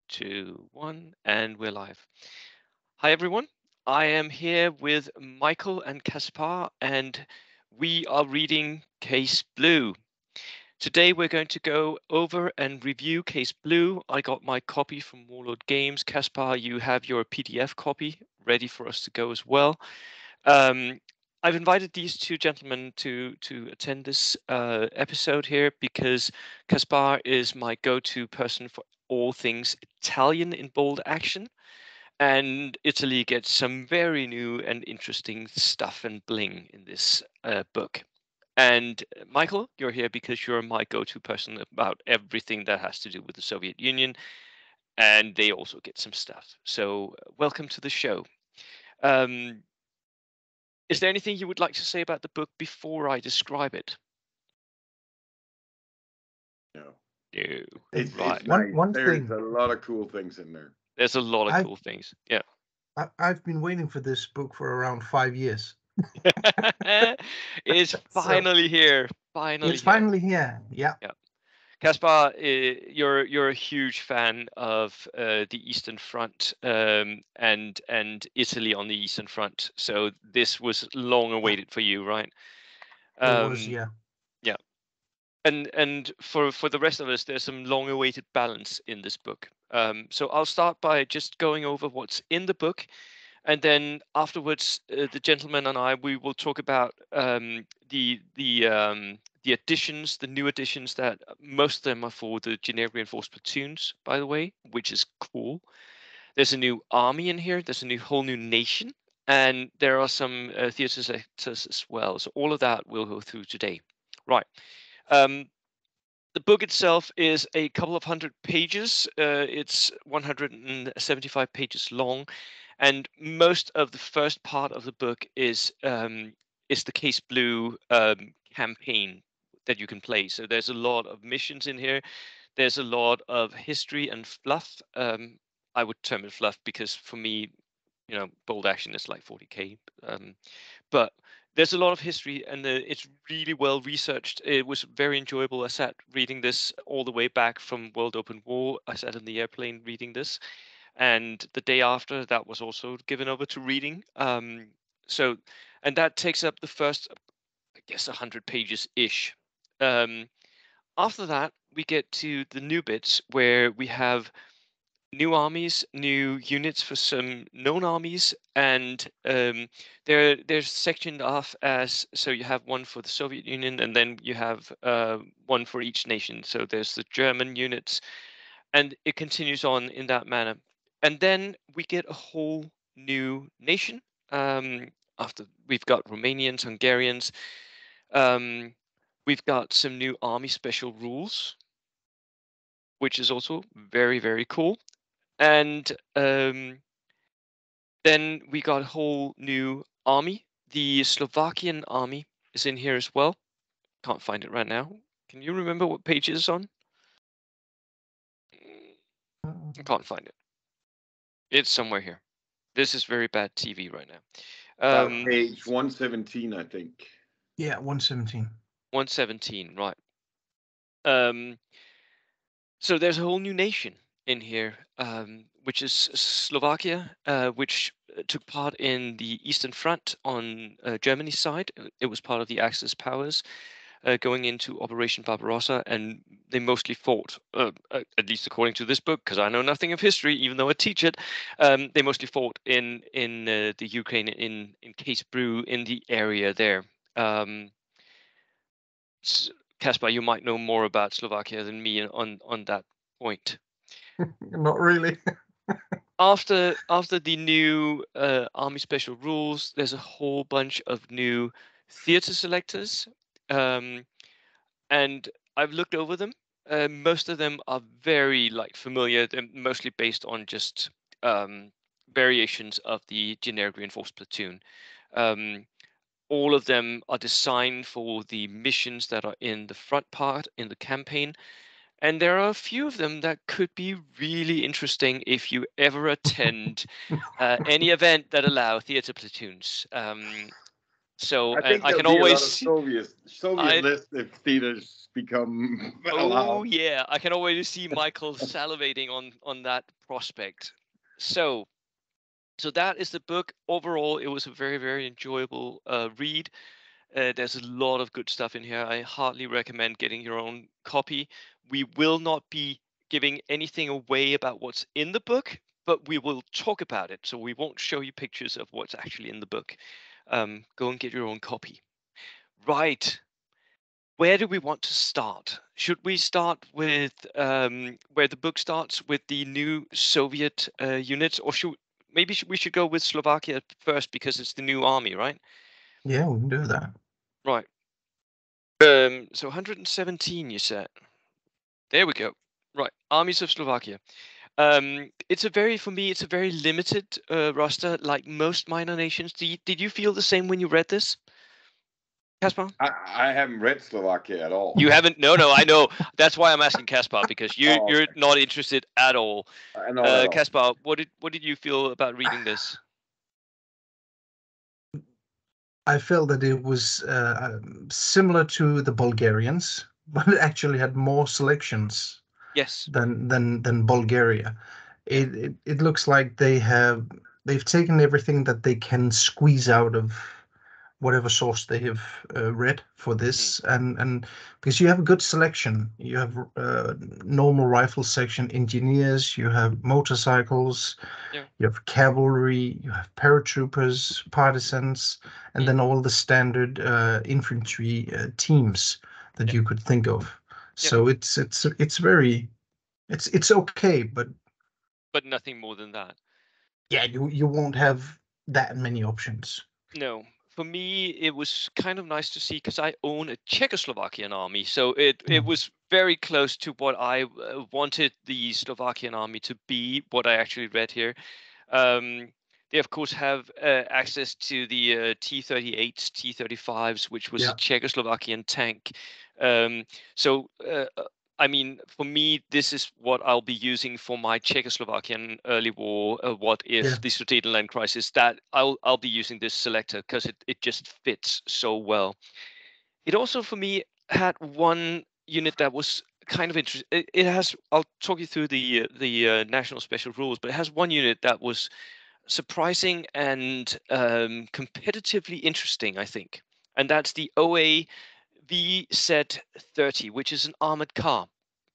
2, 1, and we're live. Hi, everyone. I am here with Michael and Caspar, and we are reading Case Blue. Today, we're going to go over and review Case Blue. I got my copy from Warlord Games. Caspar, you have your PDF copy ready for us to go as well. Um, I've invited these two gentlemen to attend this episode here because Caspar is my go-to person for all things Italian in bold action, and Italy gets some very new and interesting stuff and bling in this book. And Michael, you're here because you're my go-to person about everything that has to do with the Soviet Union, and they also get some stuff. So welcome to the show. Um, Is there anything you would like to say about the book before I describe it? No, No. it's Right. nice. One There's thing a lot of cool things in there. There's a lot of I've cool things. Yeah. I've been waiting for this book for around 5 years. It's So finally here. Finally it's here. finally here. Yeah. Yeah. Caspar, you're a huge fan of the Eastern Front and Italy on the Eastern Front. So this was long Yeah. awaited for you, right? It was, Um, yeah. yeah. And for the rest of us, there's some long-awaited balance in this book. So I'll start by just going over what's in the book, and then afterwards, the gentleman and I we will talk about the additions, the new additions that most of them are for the generic reinforced platoons, by the way, which is cool. There's a new army in here. There's a whole new nation, and there are some theater sectors as well. So all of that we'll go through today. Right. Um, the book itself is a couple of hundred pages. It's 175 pages long, and most of the first part of the book is the Case Blue campaign that you can play. So there's a lot of missions in here. There's a lot of history and fluff. I would term it fluff because for me, bold action is like 40k. But there's a lot of history, and it's really well researched. It was very enjoyable. I sat reading this all the way back from World Open War. I sat in the airplane reading this, and the day after that was also given over to reading. So, and that takes up the first, I guess, 100 pages ish. Um, After that, we get to the new bits where we have new armies, new units for some known armies, and they're sectioned off as so you have one for the Soviet Union, and then you have one for each nation. So there's the German units, and it continues on in that manner. And then we get a whole new nation. After we've got Romanians, Hungarians, um, we've got some new army special rules, which is also very, very cool. And then we got a whole new army. The Slovakian army is in here as well. Can't find it right now. Can you remember what page it's on? I can't find it. It's somewhere here. This is very bad TV right now. About page 117, I think. Yeah, 117. 117, right. Um, so there's a whole new nation in here, which is Slovakia, which took part in the Eastern Front on Germany's side. It was part of the Axis powers going into Operation Barbarossa, and they mostly fought, at least according to this book, because I know nothing of history, even though I teach it. They mostly fought in the Ukraine in Case Brew in the area there. Um, Caspar, you might know more about Slovakia than me on that point. Not really. After the new army special rules, there's a whole bunch of new theater selectors, um, and I've looked over them. Most of them are very like familiar. They're mostly based on just um, variations of the generic reinforced platoon. Um, all of them are designed for the missions that are in the front part in the campaign, and there are a few of them that could be really interesting if you ever attend any event that allow theater platoons. So I think I there'll can be a lot of always Soviet lists if theaters become allowed. yeah, I can already see Michael salivating on that prospect. So that is the book. Overall, it was a very, very enjoyable read. There's a lot of good stuff in here. I heartily recommend getting your own copy. We will not be giving anything away about what's in the book, but we will talk about it. So we won't show you pictures of what's actually in the book. Go and get your own copy. Right. Where do we want to start? Should we start with where the book starts with the new Soviet units, or we should go with Slovakia first because it's the new army, right? Yeah, we can do that. Right. So 117, you said. There we go. Right, armies of Slovakia. For me, it's a very limited roster, like most minor nations. Did you feel the same when you read this, Caspar? I haven't read Slovakia at all. You haven't? No, I know. That's why I'm asking Caspar, because you're Okay. not interested at all. Not at all. Caspar, what did you feel about reading this? I felt that it was similar to the Bulgarians, but it actually had more selections. Yes. Than Bulgaria. It looks like they've taken everything that they can squeeze out of whatever source they have read for this, and because you have a good selection, you have normal rifle section, engineers, you have motorcycles, you have cavalry, you have paratroopers, partisans, and then all the standard infantry teams that you could think of. So it's very it's okay, but nothing more than that. Yeah, you won't have that many options. No. For me, it was kind of nice to see because I own a Czechoslovakian army, so it was very close to what I wanted the Slovakian army to be. What I actually read here, they of course have access to the T-38s, T-35s, which was a Czechoslovakian tank. I mean, for me, this is what I'll be using for my Czechoslovakian early war. What if the Sudetenland crisis? That I'll be using this selector because it just fits so well. It also, for me, had one unit that was kind of interesting. It has. I'll talk you through the national special rules, but it has one unit that was surprising and competitively interesting, I think, and that's the OA VZ-30, which is an armored car.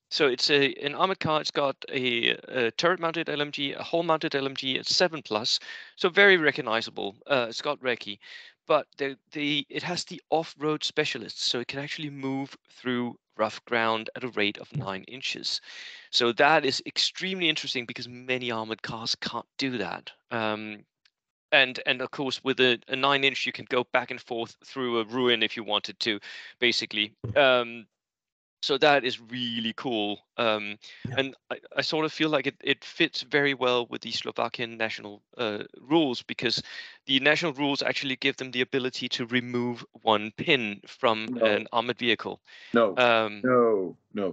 So it's an armored car. It's got a turret-mounted LMG, a hull-mounted LMG, a 7+, so very recognizable. It's got recce, but it has the off-road specialists, so it can actually move through rough ground at a rate of 9 inches. So that is extremely interesting because many armored cars can't do that. And of course, with a 9-inch, you can go back and forth through a ruin if you wanted to, basically. So that is really cool. And I sort of feel like it fits very well with the Slovakian national rules, because the national rules actually give them the ability to remove one pin from an armored vehicle. No.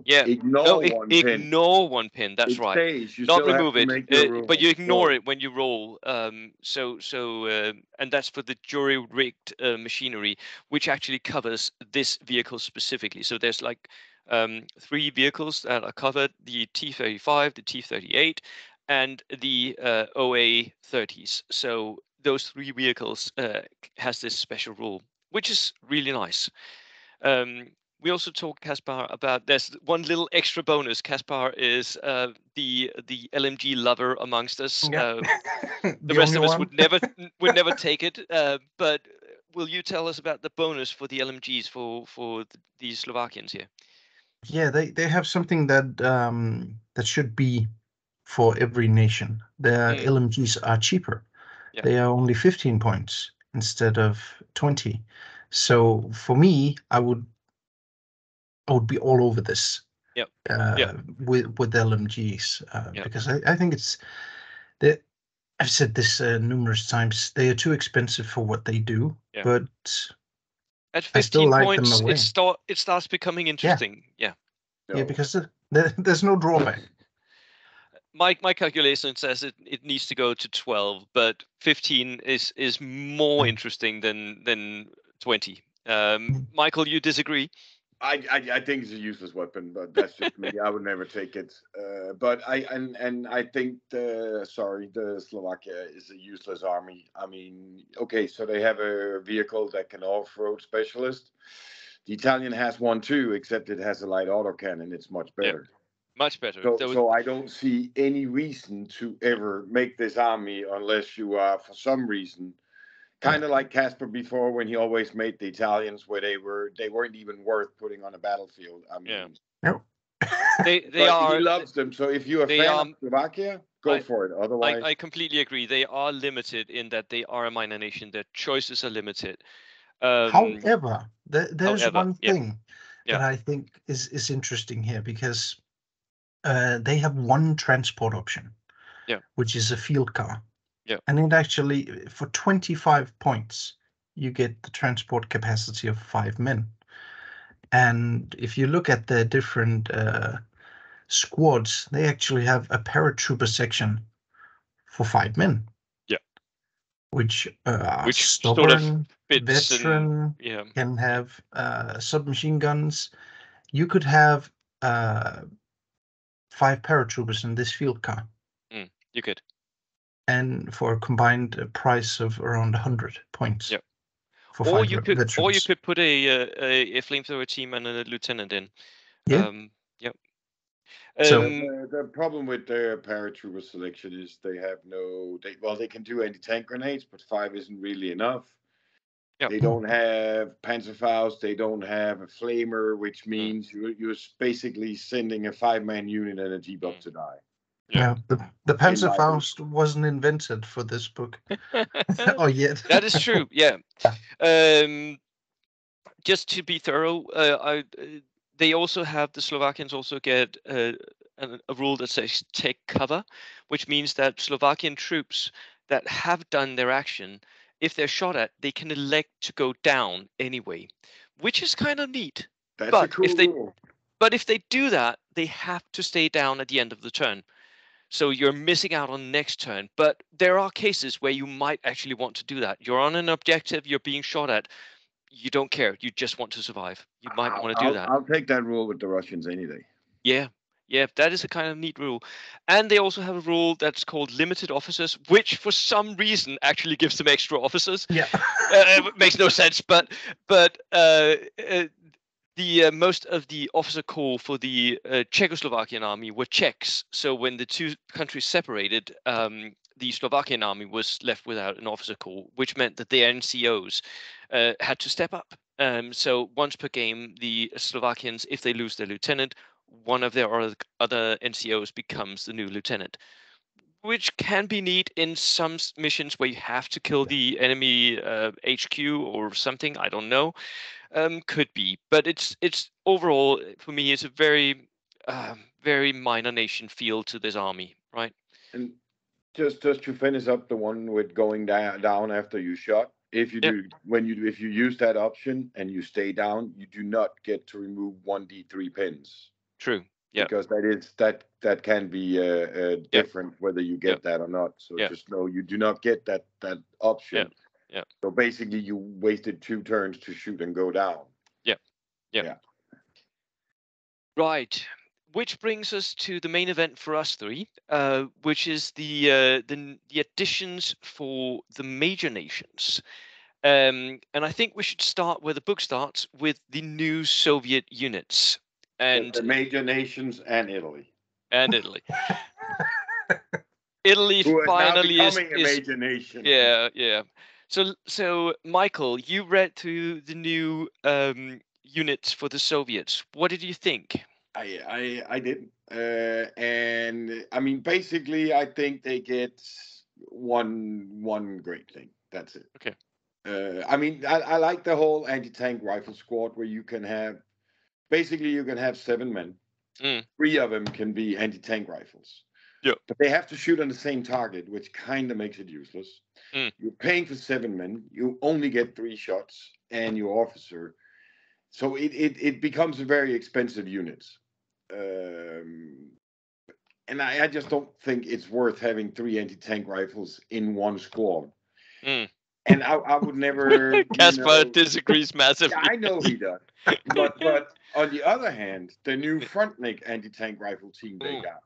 Yeah. Ignore one pin. That's it right. Stays. You Not still remove have to it, make your but you ignore it when you roll. And that's for the jury-rigged machinery, which actually covers this vehicle specifically. So there's like 3 vehicles that are covered: the T-35, the T-38, and the OA-30s. So those 3 vehicles has this special rule, which is really nice. We also talked, Caspar, about there's one little extra bonus. Caspar is the LMG lover amongst us. The rest of us would never take it. But will you tell us about the bonus for the LMGs for the Slovakians here? Yeah, they have something that should be for every nation. Their LMGs are cheaper. Yeah. They are only 15 points instead of 20. So for me, I would be all over this. With LMGs because I think it's that I've said this numerous times. They are too expensive for what they do, but at 15 points, it starts becoming interesting. Yeah, because there's no drawback. My calculation says it needs to go to 12, but 15 is more interesting than 20. Michael, you disagree? I think it's a useless weapon, but that's just me. I would never take it. But I think the Slovakia is a useless army. I mean, okay, so they have a vehicle that can off-road specialist. The Italian has one too, except it has a light autocannon. It's much Yeah, better. much better. So I don't see any reason to ever make this army unless you are, for some reason, kind of like Casper before, when he always made the Italians where they weren't even worth putting on a battlefield. I mean, No. they but are. he loves them. So if you're a They fan are. of Slovakia, go for it. Otherwise, I completely agree. They are limited in that they are a minor nation. Their choices are limited. However, there's However, one thing Yeah. that I think is interesting here, because they have one transport option, which is a field car. Yeah. And it actually, for 25 points, you get the transport capacity of 5 men. And if you look at the different squads, they actually have a paratrooper section for 5 men. Yeah. Which sort of stubborn, fits veteran, can have submachine guns. You could have 5 paratroopers in this field car. You could. And for a combined price of around 100 points. Yeah. For Or 5 you veterans. could put a flamethrower team and a lieutenant in. Yeah. Yep. So the problem with their paratrooper selection is they have they can do anti-tank grenades, but 5 isn't really enough. Yep. They don't have Panzerfaust. They don't have a flamer, which means you're basically sending a 5-man unit and a G-Buff to die. Yeah, the Panzerfaust wasn't invented for this book. Or yet. That is true. Yeah. Just to be thorough, they also have, the Slovakians also get a rule that says take cover, which means that Slovakian troops that have done their action, if they're shot at, they can elect to go down anyway, which is kind of neat. That's a cool rule. But if they do that, they have to stay down at the end of the turn. So you're missing out on next turn. But there are cases where you might actually want to do that. You're on an objective, you're being shot at. You don't care. You just want to survive. You might want to do that. I'll take that rule with the Russians any day. Yeah. Yeah, that is a kind of neat rule. And they also have a rule that's called limited officers, which for some reason actually gives them extra officers. Yeah. It makes no sense. But the most of the officer corps for the Czechoslovakian army were Czechs. So when the two countries separated, the Slovakian army was left without an officer corps, which meant that the NCOs had to step up. So once per game, the Slovakians, if they lose their lieutenant, one of their other NCOs becomes the new lieutenant, which can be neat in some missions where you have to kill the enemy HQ or something. I don't know. Could be, but it's overall for me, it's a very very minor nation feel to this army, right? And just to finish up the one with going down after you shot, if you if you use that option and you stay down, you do not get to remove 1d3 pins. True. Yeah. Because that can be different whether you get that or not. So just know you do not get that option. Yeah. So basically, you wasted 2 turns to shoot and go down. Yeah. Right. Which brings us to the main event for us three, which is the additions for the major nations. And I think we should start where the book starts, with the new Soviet units. And the major nations and Italy. Italy who finally now becoming a major nation. Yeah. So Michael, you read through the new units for the Soviets. What did you think? I didn't, and I mean, basically, I think they get one great thing. That's it. Okay. I mean, I like the whole anti-tank rifle squad where you can have 7 men. 3 of them can be anti-tank rifles. Yeah. But they have to shoot on the same target, which kind of makes it useless. You're paying for 7 men. You only get 3 shots and your officer. So it becomes a very expensive unit. And I just don't think it's worth having 3 anti-tank rifles in one squad. And I would never, Casper disagrees massively. Yeah, I know he does. But on the other hand, the new Frontnik anti-tank rifle team they got,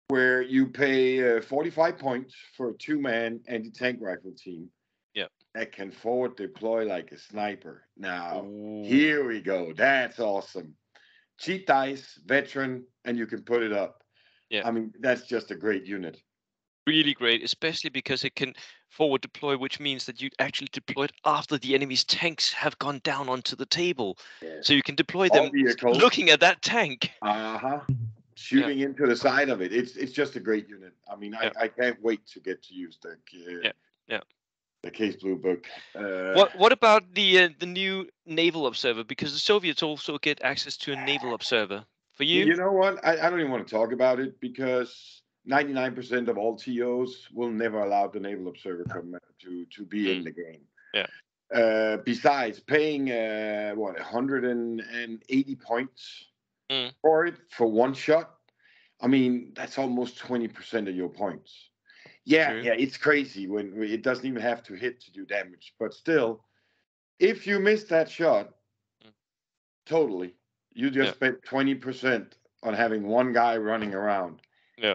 where you pay 45 points for a 2-man anti-tank rifle team. Yeah. That can forward deploy like a sniper. Now, here we go. That's awesome. Cheap dice, veteran, and you can put it up. Yeah. I mean, that's just a great unit. Really great, especially because it can forward deploy, which means that you actually deploy it after the enemy's tanks have gone down onto the table. Yeah. So you can deploy them vehicles, looking at that tank. Shooting into the side of it. It's just a great unit. I mean, I can't wait to get to use the Case Blue book. What about the new naval observer? Because the Soviets also get access to a naval observer. For you? You know what? I don't even want to talk about it because 99% of all TOs will never allow the naval observer to be in the game. Yeah. Besides paying 180 points for it for one shot. I mean, that's almost 20% of your points. Yeah, it's crazy when it doesn't even have to hit to do damage. But still, if you miss that shot, totally, you just spent 20% on having one guy running around. Yeah.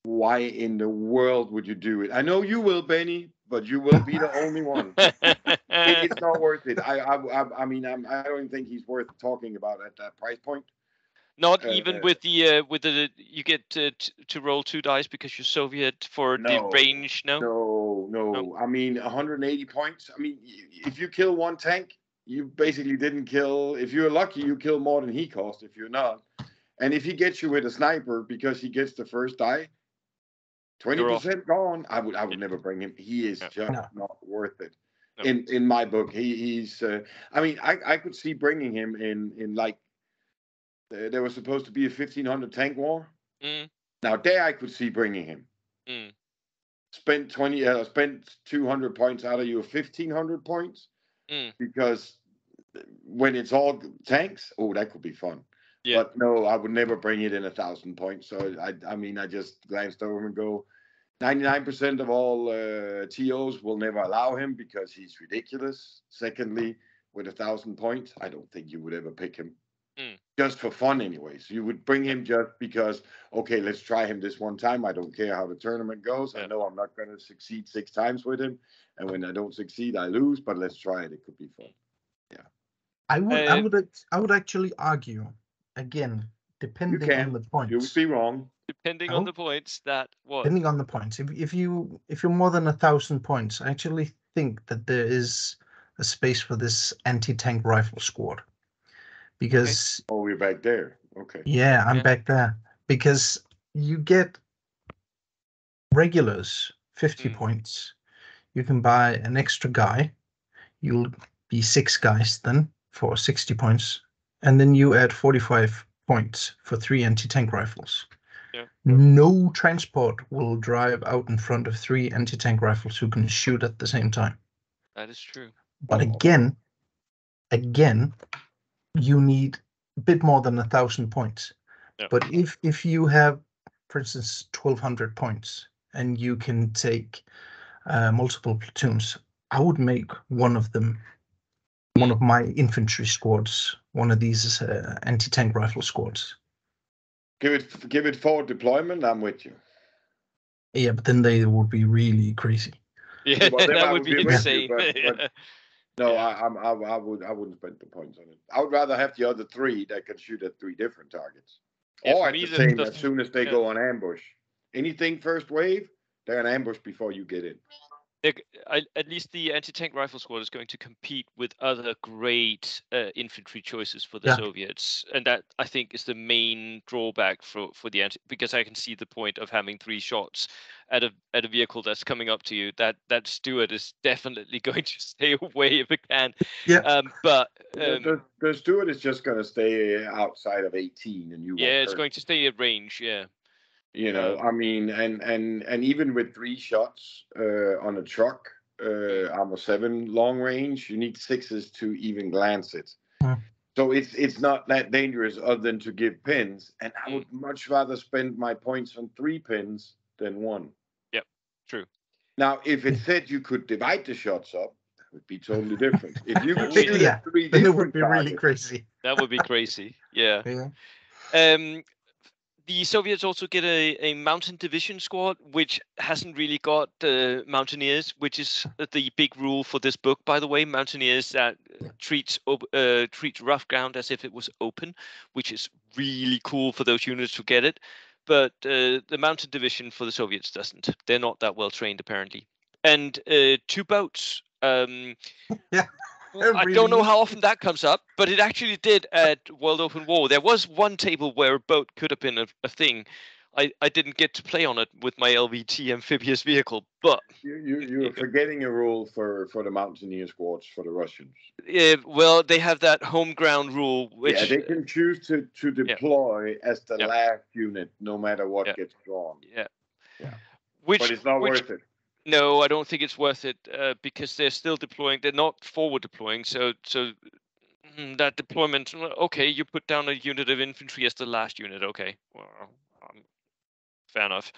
Why in the world would you do it? I know you will, Benny, but you will be the only one. It's not worth it. I mean, I don't even think he's worth talking about at that price point. Not even with the you get to roll 2 dice because you're Soviet for the range. No. I mean, 180 points. I mean, if you kill one tank, you basically didn't kill. If you're lucky, you kill more than he cost. If you're not, and if he gets you with a sniper because he gets the first die, 20% gone. I would never bring him. He is just not worth it. No. In my book, he's. I mean, I could see bringing him in like. There was supposed to be a 1500 tank war. Now there I could see bringing him. Spent 200 points out of your 1500 points because when it's all tanks, that could be fun. Yeah. But no, I would never bring it in 1,000 points. So I mean, I just glanced over and go, 99% of all TOs will never allow him because he's ridiculous. Secondly, with 1,000 points, I don't think you would ever pick him. Just for fun anyways. You would bring him just because, okay, let's try him this one time. I don't care how the tournament goes. I know I'm not going to succeed 6 times with him. And when I don't succeed, I lose, but let's try it. It could be fun. Yeah. I would actually argue, again, depending on the points. You would be wrong. Depending on the points, Depending on the points. If you're more than 1,000 points, I actually think that there is a space for this anti-tank rifle squad. Because we're back there. Okay. Yeah, I'm back there. Because you get regulars 50 points. You can buy an extra guy. You'll be 6 guys then for 60 points. And then you add 45 points for 3 anti-tank rifles. Yeah. No transport will drive out in front of 3 anti-tank rifles who can shoot at the same time. That is true. But again, you need a bit more than 1,000 points. Yep. But if you have, for instance, 1,200 points and you can take multiple platoons, I would make one of my infantry squads, one of these anti-tank rifle squads. Give it forward deployment. I'm with you. Yeah, but then they would be really crazy. Yeah, that would be insane. No, I wouldn't spend the points on it. I would rather have the other 3 that can shoot at 3 different targets. Or at the same, as soon as they go on ambush. Anything first wave, they're an ambush before you get in. At least the anti-tank rifle squad is going to compete with other great infantry choices for the Soviets, and that I think is the main drawback for the because I can see the point of having 3 shots at a vehicle that's coming up to you. That Stuart is definitely going to stay away if it can. Yeah. But the Stuart is just going to stay outside of 18, and you. Yeah, it's going to stay at range. Yeah. You know, I mean, and even with 3 shots on a truck, armor 7 long range, you need 6s to even glance it. So it's not that dangerous other than to give pins. And I would much rather spend my points on 3 pins than 1. Yep, true. Now, if it said you could divide the shots up, that would be totally different. If you could Oh, yeah. shoot Yeah, at 3 then it would different be really targets, crazy. That would be crazy. Yeah. Yeah. The Soviets also get a mountain division squad, which hasn't really got mountaineers, which is the big rule for this book, by the way. Mountaineers that treats rough ground as if it was open, which is really cool for those units to get it. But the mountain division for the Soviets doesn't. They're not that well trained, apparently. And 2 boats. Yeah. I don't know how often that comes up, but it actually did at World Open War. There was one table where a boat could have been a thing. I didn't get to play on it with my LVT amphibious vehicle, but you're forgetting a rule for the mountaineer squads for the Russians. well, they have that home ground rule, which they can choose to deploy as the last unit, no matter what gets drawn. Yeah. But it's not worth it. No, I don't think it's worth it because they're still deploying. They're not forward deploying, so that deployment. Okay, you put down a unit of infantry as the last unit. Okay, well, fair enough.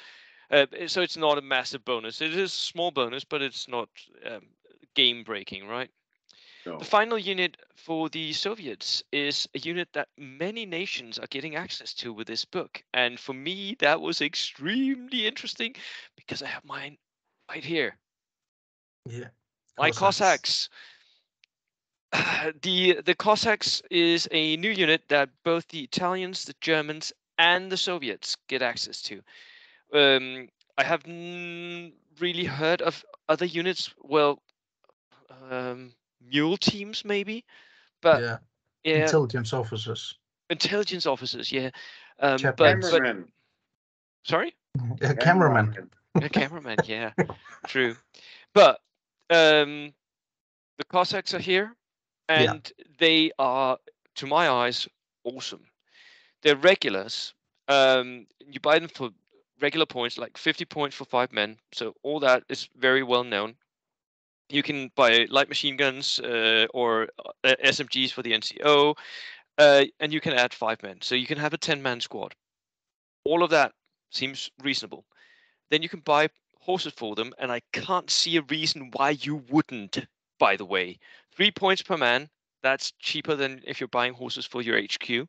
So it's not a massive bonus. It is a small bonus, but it's not game breaking, right? No. The final unit for the Soviets is a unit that many nations are getting access to with this book, and for me, that was extremely interesting because I have mine right here. Yeah. My Cossacks. The Cossacks is a new unit that both the Italians, the Germans, and the Soviets get access to. I haven't really heard of other units. Well, mule teams maybe, but yeah. Intelligence officers. Intelligence officers, yeah. Cameraman. Sorry. Cameraman. A cameraman, yeah, true. But the Cossacks are here, and they are, to my eyes, awesome. They're regulars. You buy them for regular points, like 50 points for 5 men. So all that is very well known. You can buy light machine guns or SMGs for the NCO, and you can add 5 men. So you can have a 10-man squad. All of that seems reasonable. Then you can buy horses for them, and I can't see a reason why you wouldn't, by the way. 3 points per man, that's cheaper than if you're buying horses for your HQ.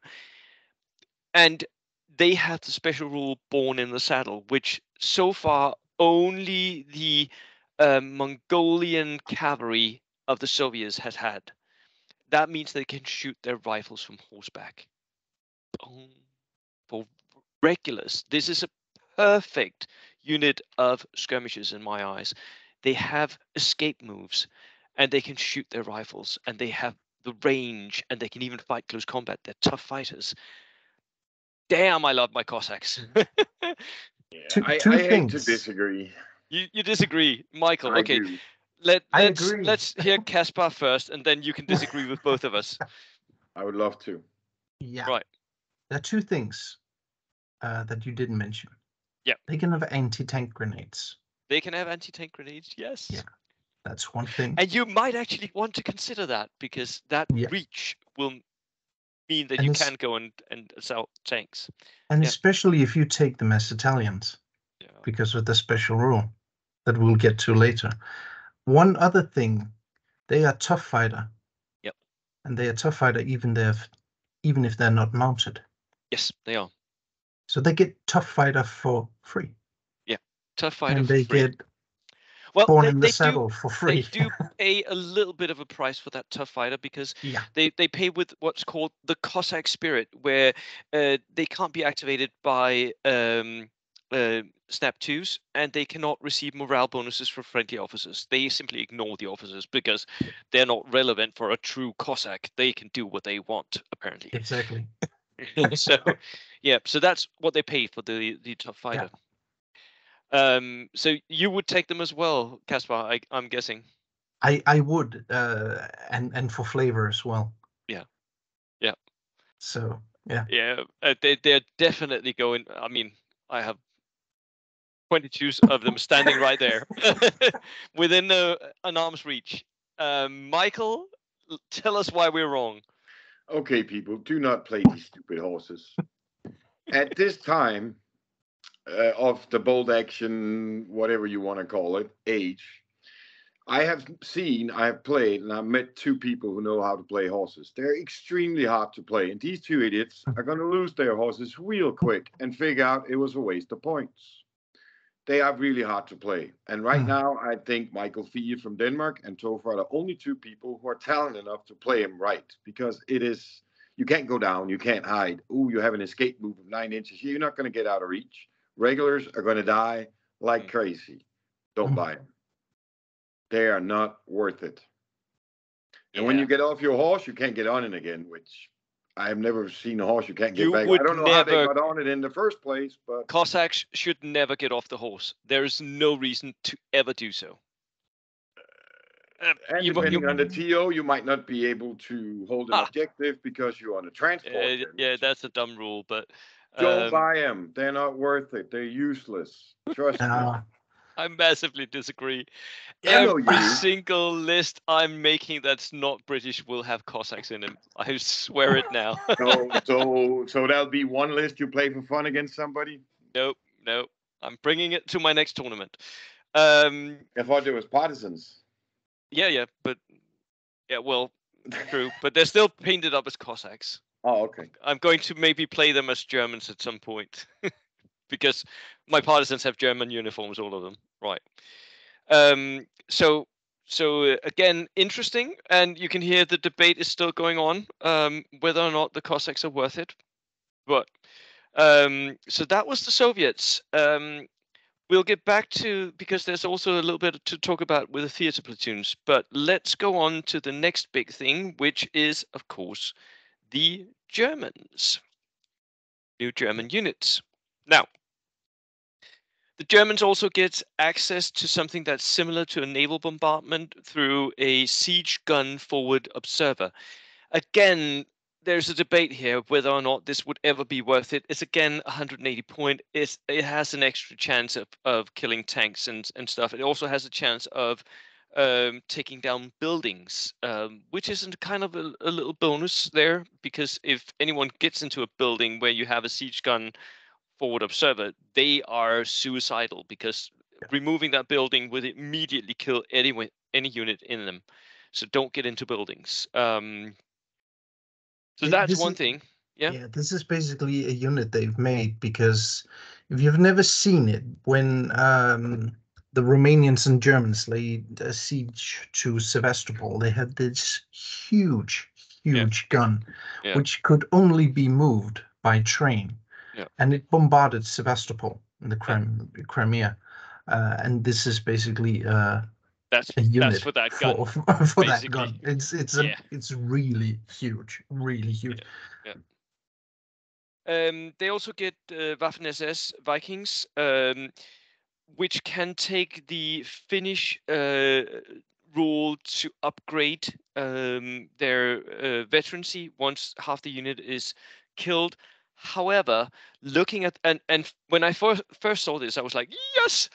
And they have the special rule Born in the Saddle, which so far only the Mongolian cavalry of the Soviets has had. That means they can shoot their rifles from horseback. For regulars, this is a perfect unit of skirmishers in my eyes. They have escape moves, and they can shoot their rifles, and they have the range, and they can even fight close combat. They're tough fighters. Damn, I love my Cossacks. I hate to disagree. You disagree, Michael? Okay, do. let's hear Caspar first, and then you can disagree with both of us. I would love to. Yeah. Right. There are 2 things that you didn't mention. Yeah. They can have anti-tank grenades. They can have anti-tank grenades, yes. Yeah. That's one thing. And you might actually want to consider that because that reach will mean that you can go and sell tanks. And especially if you take them as Italians, because of the special rule that we'll get to later. One other thing, they are tough fighter. Yep. And they are tough fighter even if they're not mounted. Yes, they are. So they get tough fighter for free. Yeah, tough fighter and for they free. Get well, Born in the Saddle for free. They do pay a little bit of a price for that tough fighter because they pay with what's called the Cossack spirit, where they can't be activated by Snap 2s, and they cannot receive morale bonuses for friendly officers. They simply ignore the officers because they're not relevant for a true Cossack. They can do what they want, apparently. Exactly. So that's what they pay for the tough fighter. So you would take them as well, Caspar, I'm guessing. I would, and for flavor as well. Yeah. So yeah. Yeah, they're definitely going. I mean, I have 22 of them standing right there, within an arm's reach. Michael, tell us why we're wrong. Okay, people, do not play these stupid horses. At this time, of the bolt action, whatever you want to call it, age. I have played, and I've met 2 people who know how to play horses. They're extremely hard to play, and these 2 idiots are going to lose their horses real quick and figure out it was a waste of points. They are really hard to play. And right now, I think Michael Fie from Denmark and Topher are the only 2 people who are talented enough to play him right, because it is, you can't go down, you can't hide. Ooh, you have an escape move of 9 inches. You're not going to get out of reach. Regulars are going to die like crazy. Don't buy them. They are not worth it. And when you get off your horse, you can't get on it again, which I have never seen a horse you can't get back. I don't know how they got on it in the first place, but Cossacks should never get off the horse. There is no reason to ever do so. And depending on the TO, you might not be able to hold an objective because you're on a transport. Yeah, that's a dumb rule, but don't buy them. They're not worth it. They're useless. Trust me. I massively disagree. Every single list I'm making that's not British will have Cossacks in them. I swear it now. so that'll be one list you play for fun against somebody? Nope. I'm bringing it to my next tournament. I thought there was partisans. Yeah, but well, true. But they're still painted up as Cossacks. Oh, okay. I'm going to maybe play them as Germans at some point. Because my partisans have German uniforms, all of them. Right. So again, interesting. And you can hear the debate is still going on, whether or not the Cossacks are worth it. But so that was the Soviets. We'll get back to, because there's also a little bit to talk about with the theater platoons. But let's go on to the next big thing, which is, of course, the Germans. New German units. Now, the Germans also get access to something that's similar to a naval bombardment through a siege gun forward observer. Again, there's a debate here whether or not this would ever be worth it. It's again 180 point. It has an extra chance of killing tanks and stuff. It also has a chance of taking down buildings, which is kind of a little bonus there, because if anyone gets into a building where you have a siege gun forward observer, they are suicidal, because removing that building would immediately kill any unit in them. So don't get into buildings. So that's one thing. Yeah, this is basically a unit they've made, because if you've never seen it, when the Romanians and Germans laid a siege to Sevastopol, they had this huge gun, which could only be moved by train. And it bombarded Sevastopol in the Crimea. And this is basically that's a unit that's for that gun. For that gun. It's really huge. They also get Waffen-SS Vikings, which can take the Finnish rule to upgrade their veterancy once half the unit is killed. However, looking at and when I first saw this, I was like, yes,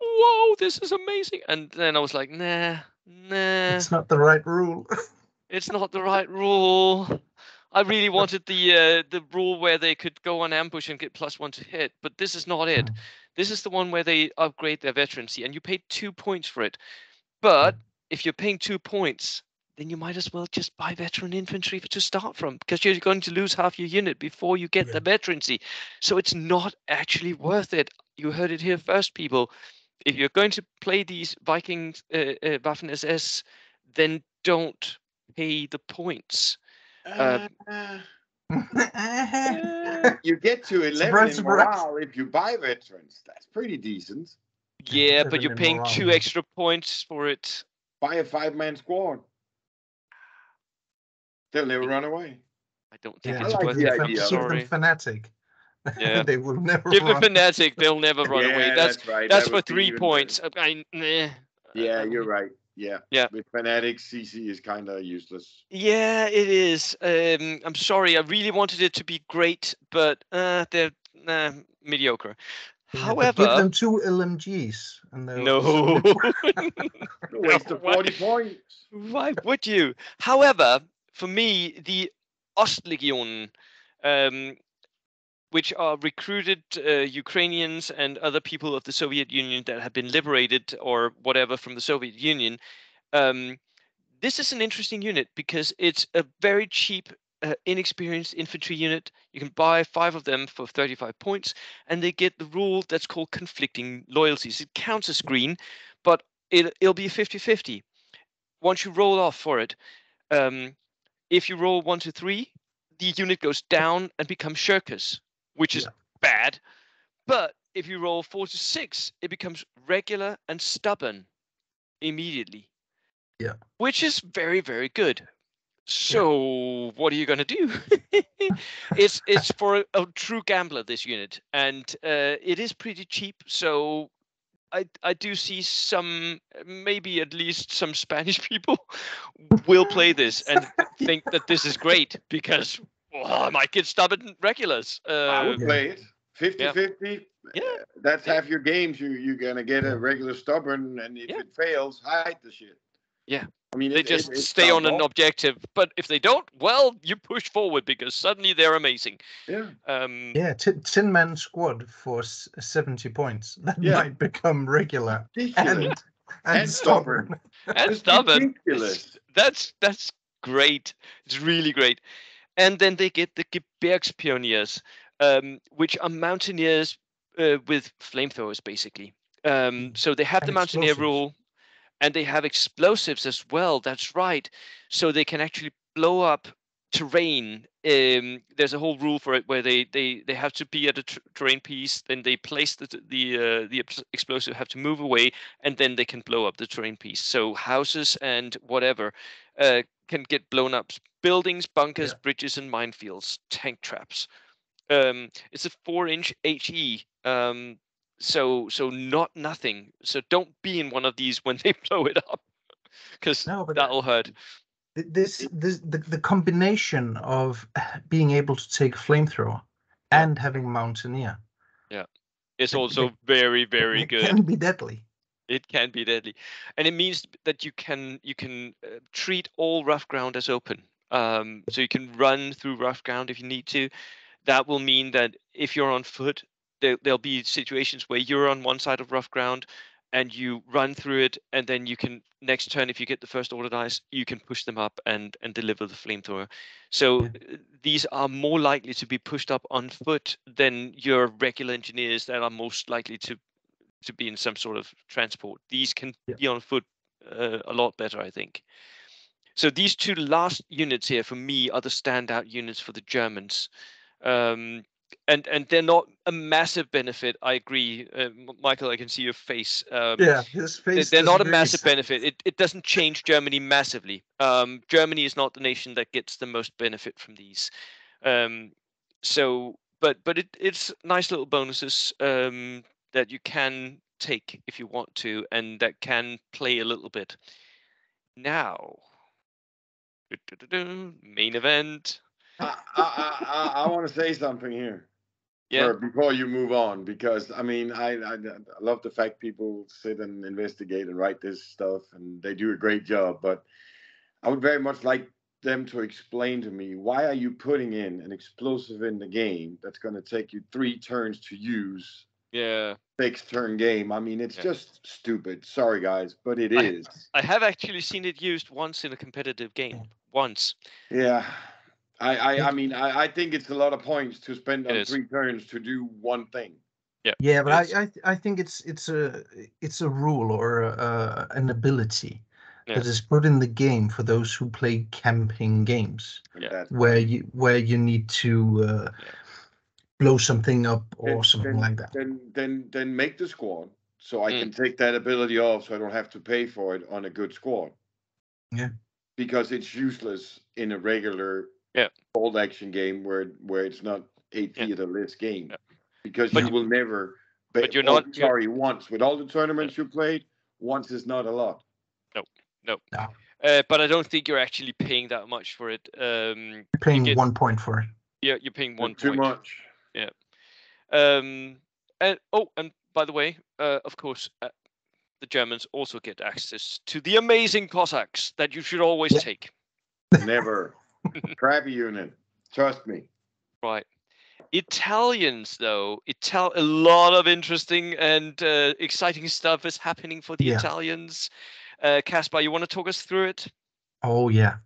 whoa, this is amazing. And then I was like, nah. It's not the right rule. It's not the right rule. I really wanted the rule where they could go on ambush and get +1 to hit, but this is not it. This is the one where they upgrade their veterancy, and you pay 2 points for it. But if you're paying 2 points, then you might as well just buy veteran infantry to start from, because you're going to lose half your unit before you get the veterancy. So it's not actually worth it. You heard it here first, people. If you're going to play these Vikings Waffen-SS, then don't pay the points. You get to 11 in morale if you buy veterans. That's pretty decent. Yeah, but you're paying 2 extra points for it. Buy a 5-man squad. They'll never run away. I don't think it's worth it. I'm sorry. Fanatic. Yeah. They will never Give run. the Fanatic, they'll never run away. That's right. That's for 3 points. Yeah, you're right. Yeah. With Fanatics, CC is kind of useless. Yeah, it is. I'm sorry. I really wanted it to be great, but they're mediocre. Yeah, however, give them 2 LMGs. And no. Waste of 40 points. Why would you? However, for me, the Ostlegion, which are recruited Ukrainians and other people of the Soviet Union that have been liberated or whatever from the Soviet Union. This is an interesting unit because it's a very cheap, inexperienced infantry unit. You can buy 5 of them for 35 points, and they get the rule that's called conflicting loyalties. It counts as green, but it'll be 50-50. Once you roll off for it, if you roll 1 to 3, the unit goes down and becomes shirkers, which is bad. But if you roll 4 to 6, it becomes regular and stubborn immediately. Yeah. Which is very, very good. So what are you going to do? It's for a true gambler, this unit, and it is pretty cheap. So I do see some, maybe at least some Spanish people will play this and think that this is great because I might get stubborn regulars. I would play it 50-50. Yeah. That's half your games. You're gonna get a regular stubborn, and if it fails, hide the shit. Yeah. I mean, they just stay on an objective, but if they don't, well, you push forward because suddenly they're amazing. Yeah. 10-man squad for 70 points. That might become regular and stubborn. And stubborn. That's great. It's really great. And then they get the Gebirgspioneers, which are mountaineers with flamethrowers, basically. So they have the mountaineer rule. And they have explosives as well. That's right. So they can actually blow up terrain. There's a whole rule for it where they have to be at a terrain piece. Then they place the explosive, have to move away, and then they can blow up the terrain piece. So houses and whatever can get blown up. Buildings, bunkers, bridges, and minefields. Tank traps. It's a 4-inch HE. So not nothing. So don't be in one of these when they blow it up, because that'll hurt. The combination of being able to take flamethrower and having mountaineer, it's also very, very good. It can be deadly. It can be deadly, and it means that you can treat all rough ground as open. So you can run through rough ground if you need to. That will mean that if you're on foot, there'll be situations where you're on one side of rough ground and you run through it, and then you can, next turn, if you get the first order dice, you can push them up and deliver the flamethrower. So these are more likely to be pushed up on foot than your regular engineers that are most likely to be in some sort of transport. These can be on foot a lot better, I think. So these 2 last units here for me are the standout units for the Germans. And they're not a massive benefit. I agree, Michael. I can see your face. His face. They're not a massive benefit. It doesn't change Germany massively. Germany is not the nation that gets the most benefit from these. But it's nice little bonuses that you can take if you want to, and that can play a little bit. Now, main event. I want to say something here. Before you move on, because I mean, I love the fact people sit and investigate and write this stuff, and they do a great job. But I would very much like them to explain to me, why are you putting in an explosive in the game that's going to take you 3 turns to use? 6-turn game. I mean, it's just stupid. Sorry, guys, but it is. I have actually seen it used once in a competitive game. Once. Yeah. I mean, I think it's a lot of points to spend on 3 turns to do one thing. Yeah, but I think it's a rule or an ability that is put in the game for those who play camping games, where you need to blow something up or something like that. Then make the squad so I can take that ability off, so I don't have to pay for it on a good squad. Yeah, because it's useless in a regular bold action game where it's not 8 theater list game, because you will never. But you're not. Once with all the tournaments you played, once is not a lot. No. But I don't think you're actually paying that much for it. You're paying 1 point for it. Yeah, you're paying 1 point. Too much. Yeah. And by the way, of course, the Germans also get access to the amazing Cossacks that you should always take. Never. Crappy unit. Trust me. Right. Italians, though, a lot of interesting and exciting stuff is happening for the Yeah. Italians. Caspar, you want to talk us through it? Oh yeah,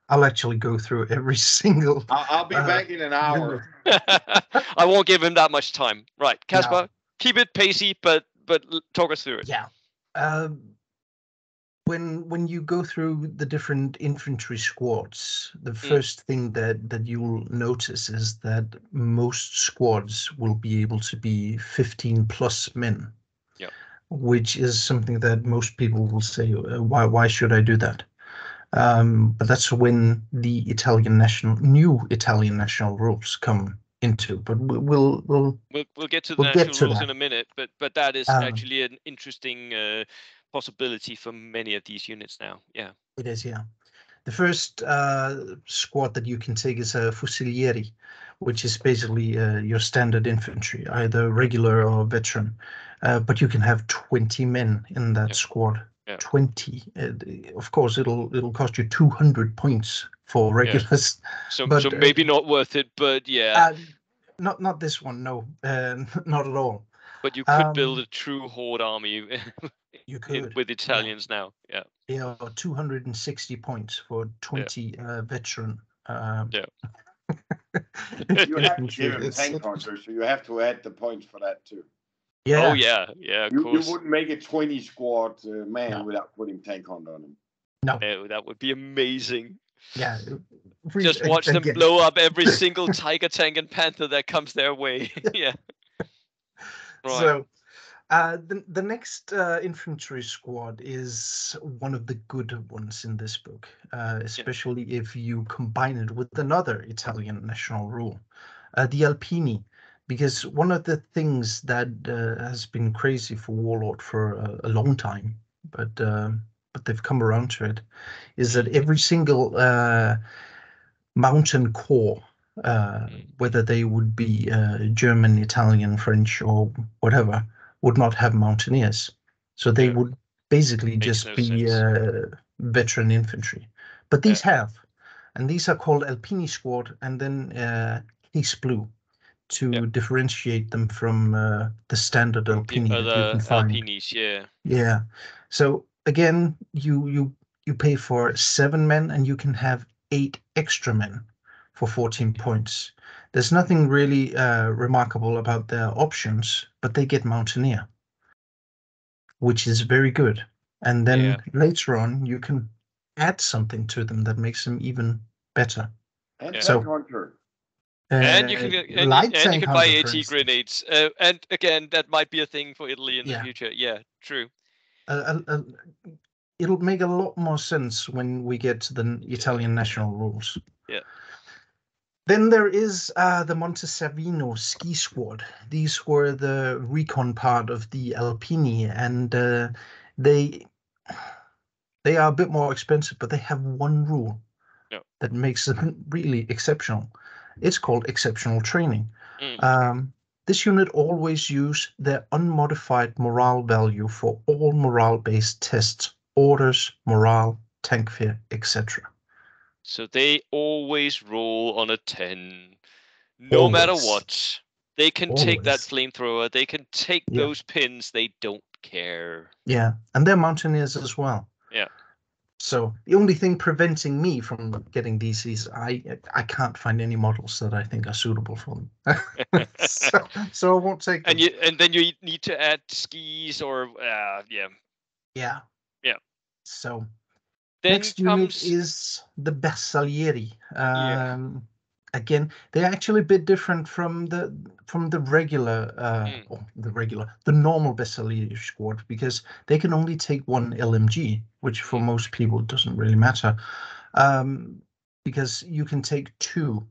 I'll actually go through every single. I'll be back in an hour. I won't give him that much time. Right, Caspar, No. keep it pacey, but talk us through it. Yeah. When you go through the different infantry squads, the first thing that you'll notice is that most squads will be able to be 15 plus men. Yeah. Which is something that most people will say, why should I do that? But that's when the new Italian national rules come into. But we'll get to the national rules in a minute. But that is actually an interesting possibility for many of these units now. Yeah. It is, yeah. The first squad that you can take is a Fucilieri, which is basically your standard infantry, either regular or veteran. But you can have 20 men in that squad. Yeah. 20. Of course, it'll cost you 200 points for regulars. So maybe not worth it, but yeah. Not this one, no, not at all. But you could build a true horde army. You could with Italians now. Yeah. Yeah, 260 points for 20 veteran. You have to give him tank hunters, so you have to add the points for that too. Yeah. Oh yeah, of course. You wouldn't make a 20 squad man without putting tank hunter on him. No, that would be amazing. Yeah. Just watch them blow up every single Tiger tank and Panther that comes their way. Yeah. Right. So the next infantry squad is one of the good ones in this book, especially if you combine it with another Italian national rule, the Alpini. Because one of the things that has been crazy for Warlord for a long time, but they've come around to it, is that every single mountain corps, whether they would be German, Italian, French, or whatever, would not have mountaineers. So they would basically just be veteran infantry. But these have, and these are called Alpini Squad, and then Case Blue, to differentiate them from the standard Alpini that you can find. Alpinis, Yeah. So again, you pay for 7 men, and you can have 8 extra men for 14 points. There's nothing really remarkable about their options, but they get Mountaineer, which is very good. And then later on, you can add something to them that makes them even better. And tank hunter. And you can buy AT grenades. And again, that might be a thing for Italy in the future. Yeah, true. It'll make a lot more sense when we get to the Italian national rules. Yeah. Then there is the Monte Savino ski squad. These were the recon part of the Alpini, and they are a bit more expensive, but they have one rule that makes them really exceptional. It's called exceptional training. This unit always use their unmodified morale value for all morale-based tests, orders, morale, tank fear, etc. So they always roll on a 10, no matter what. They can take that flamethrower. They can take those pins. They don't care. Yeah, and they're mountaineers as well. Yeah. So the only thing preventing me from getting these is I can't find any models that I think are suitable for them. so I won't take them. And then you need to add skis or Yeah. So then next unit is the Bersaglieri. Again, they're actually a bit different from the regular the normal Bersaglieri squad, because they can only take 1 LMG, which for most people doesn't really matter, because you can take 2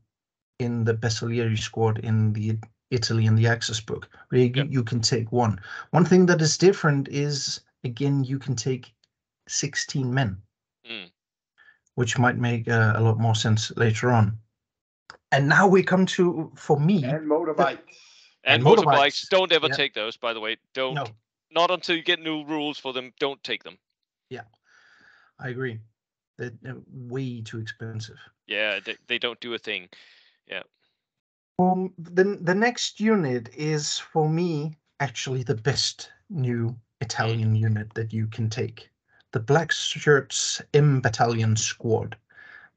in the Bersaglieri squad in the Italy and the Axis book. You can take 1. One thing that is different is, again, you can take 16 men, which might make a lot more sense later on. And now we come to, for me... And motorbikes. And motorbikes. Don't ever take those, by the way. Don't. No. Not until you get new rules for them. Don't take them. Yeah, I agree. They're way too expensive. Yeah, they don't do a thing. Yeah. The next unit is, for me, actually the best new Italian unit that you can take. The Black Shirts M Battalion Squad.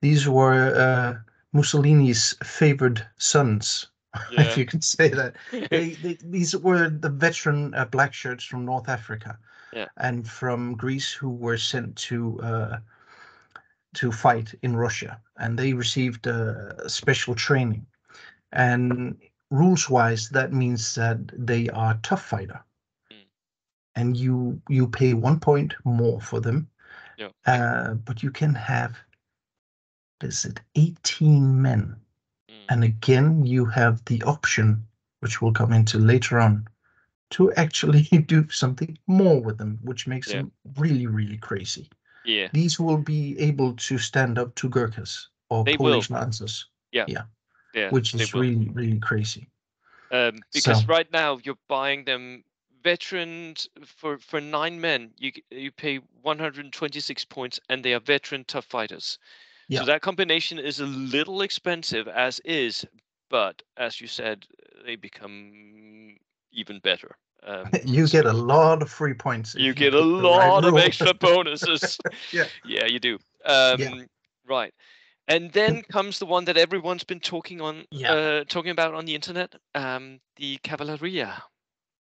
These were Mussolini's favored sons, if Yeah. you can say that. These were the veteran Black Shirts from North Africa Yeah. and from Greece who were sent to fight in Russia, and they received special training. And rules-wise, that means that they are tough fighter, Mm. and you pay 1 point more for them. Yeah. But you can have, is it 18 men? Mm. And again, you have the option, which we'll come into later on, to actually do something more with them, which makes Yeah. them really, really crazy. Yeah. These will be able to stand up to Gurkhas or They will. Polish Lancers. Yeah. Yeah, Yeah. which They is will. really, really crazy. Because So, right now you're buying them veterans for 9 men. You pay 126 points, and they are veteran tough fighters. So yeah, that combination is a little expensive as is, but as you said, they become even better. you get So a lot of free points you if you get a pick the right lot of rule. extra bonuses. Yeah, Yeah, you do. yeah, Right. And then comes the one that everyone's been yeah, talking about on the internet, the Cavalleria.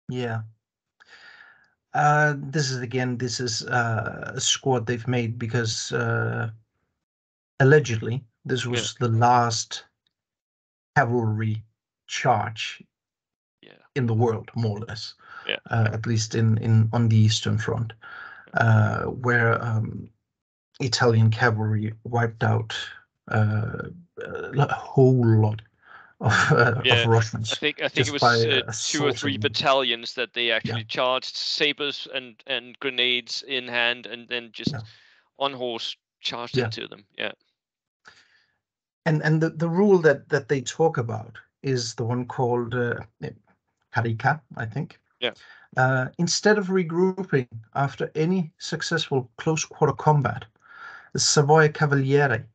yeah. This is a squad they've made because allegedly this Yeah, was the last cavalry charge yeah, in the world, more or less, yeah, at least in on the Eastern Front, where Italian cavalry wiped out a whole lot of yeah. I Russians think it just by was 2 or 3 assaulting them. battalions that they Yeah, actually charged, sabers and grenades in hand, and then yeah, just on horse charged yeah. into them. Yeah, And the rule that they talk about is the one called Karika, I think. yeah, Instead of regrouping after any successful close quarter combat, the Savoy Cavaliere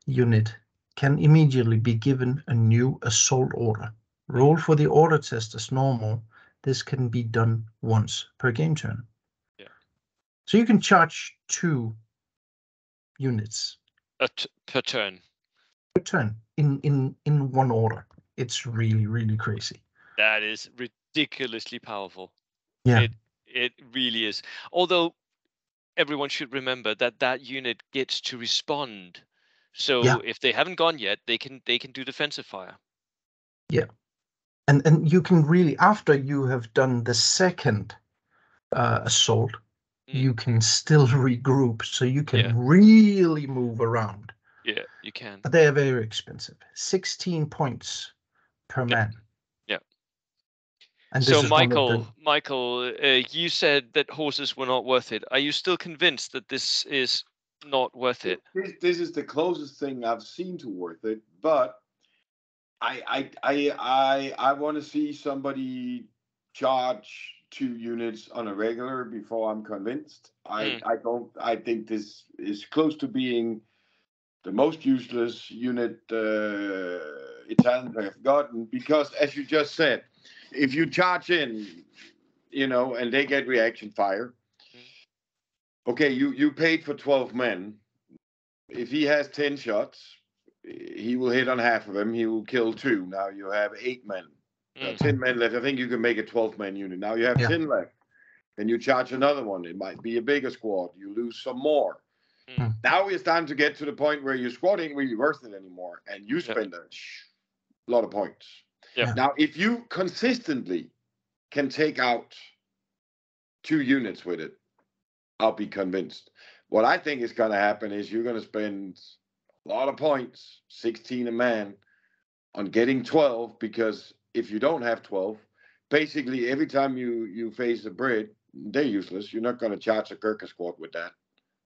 unit can immediately be given a new assault order. Roll for the order test as normal. This can be done once per game turn. yeah. So you can charge 2 units Per turn. per turn in one order. It's really, really crazy. That is ridiculously powerful. Yeah, It really is. Although everyone should remember that that unit gets to respond. yeah, So if they haven't gone yet, they can do defensive fire. yeah. And you can really, after you have done the second assault, Mm, you can still regroup, so you yeah, can really move around. yeah, you can. But they are very expensive. 16 points per Yeah, man. yeah. And So this is one of the, Michael, you said that horses were not worth it. Are you still convinced that this is not worth it? This is the closest thing I've seen to worth it, but I want to see somebody charge 2 units on a regular before I'm convinced. Mm, I think this is close to being the most useless unit Italians have gotten because, as you just said, if you charge in, and they get reaction fire. mm, Okay, you paid for 12 men. If he has 10 shots, he will hit on half of them. He will kill 2. Now you have 8 men. mm, 10 men left. I think you can make a 12-man unit. Now you have yeah. 10 left. Then you charge another one. It might be a bigger squad. You lose some more. mm. Now it's time to get to the point where your squad ain't really worth it anymore. And you Yeah, spend a lot of points. yeah, Yeah. Now, if you consistently can take out 2 units with it, I'll be convinced. What I think is going to happen is you're going to spend a lot of points, 16 a man, on getting 12, because if you don't have 12, basically every time you face a Brit, they're useless. You're not going to charge a Gurkha squad with that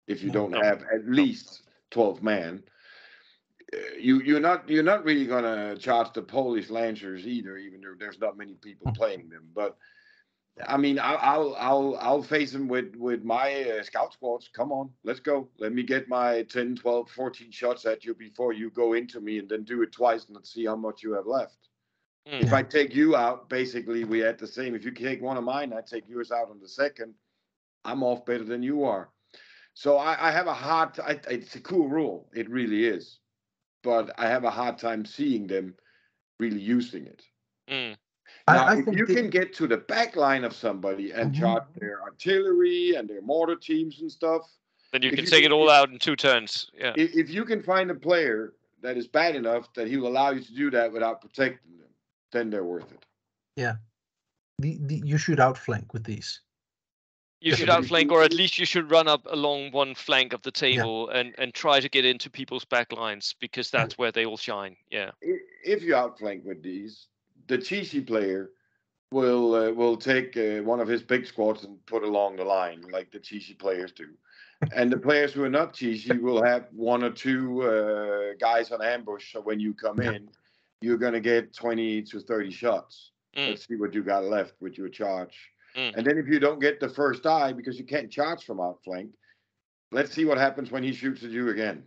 if you No. don't no, have at no. least 12 man. You're not really going to charge the Polish Lancers either, even though there's not many people playing them. But I mean, I'll face them with my scout squads. Come on, let's go. Let me get my 10, 12, 14 shots at you before you go into me, and then do it twice and let's see how much you have left. If I take you out, basically we had the same. If you take one of mine, I take yours out on the second. I'm off better than you are. So I have a hard. It's a cool rule. It really is, but I have a hard time seeing them really using it. Now, if you can get to the back line of somebody and charge their artillery and their mortar teams and stuff, then you can take it all out in 2 turns. Yeah. If you can find a player that is bad enough that he will allow you to do that without protecting them, then they're worth it. Yeah. You should outflank with these. You should outflank, or at least you should run up along one flank of the table and try to get into people's back lines, because that's where they all shine. Yeah. If you outflank with these, the cheesy player will take one of his big squads and put along the line like the cheesy players do. And the players who are not cheesy will have 1 or 2 guys on ambush. So when you come in, you're going to get 20 to 30 shots. Let's see what you got left with your charge. And then if you don't get the first eye because you can't charge from outflank, let's see what happens when he shoots at you again.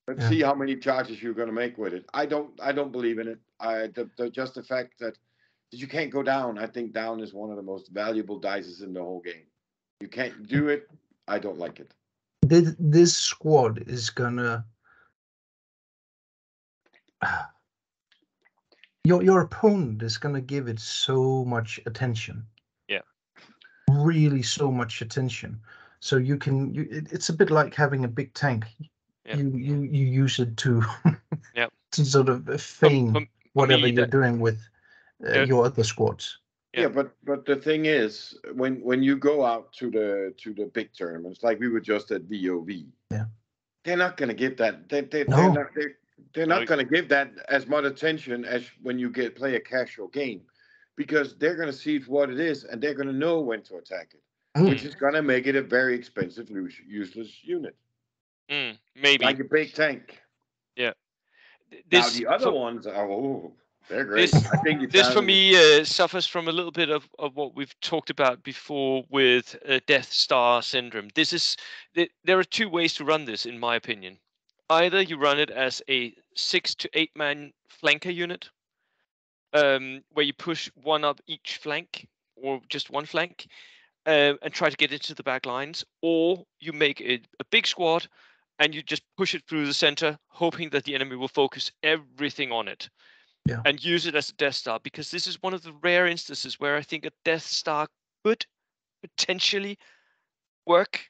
Let's see how many charges you're going to make with it. I don't believe in it. Just the fact that you can't go down. I think down is one of the most valuable dices in the whole game. You can't do it. I don't like it. This squad is gonna. Your opponent is gonna give it so much attention. Yeah. Really, so much attention. So you can. It's a bit like having a big tank. Yeah. You use it to. To sort of feign whatever you're doing with your other squads. Yeah, but the thing is, when you go out to the big tournaments, like we were just at VOV, they're not going to give that. They're not going to give that as much attention as when you play a casual game, because they're going to see what it is and they're going to know when to attack it, which is going to make it a very expensive, useless unit. Maybe like a big tank. Yeah. Now the other ones are. They're great. I think this for me suffers from a little bit of what we've talked about before with Death Star syndrome. There are 2 ways to run this, in my opinion. Either you run it as a 6 to 8 man flanker unit, where you push 1 up each flank, or just 1 flank, and try to get into the back lines, or you make a big squad and you just push it through the center, hoping that the enemy will focus everything on it. And use it as a Death Star, because this is one of the rare instances where I think a Death Star could potentially work.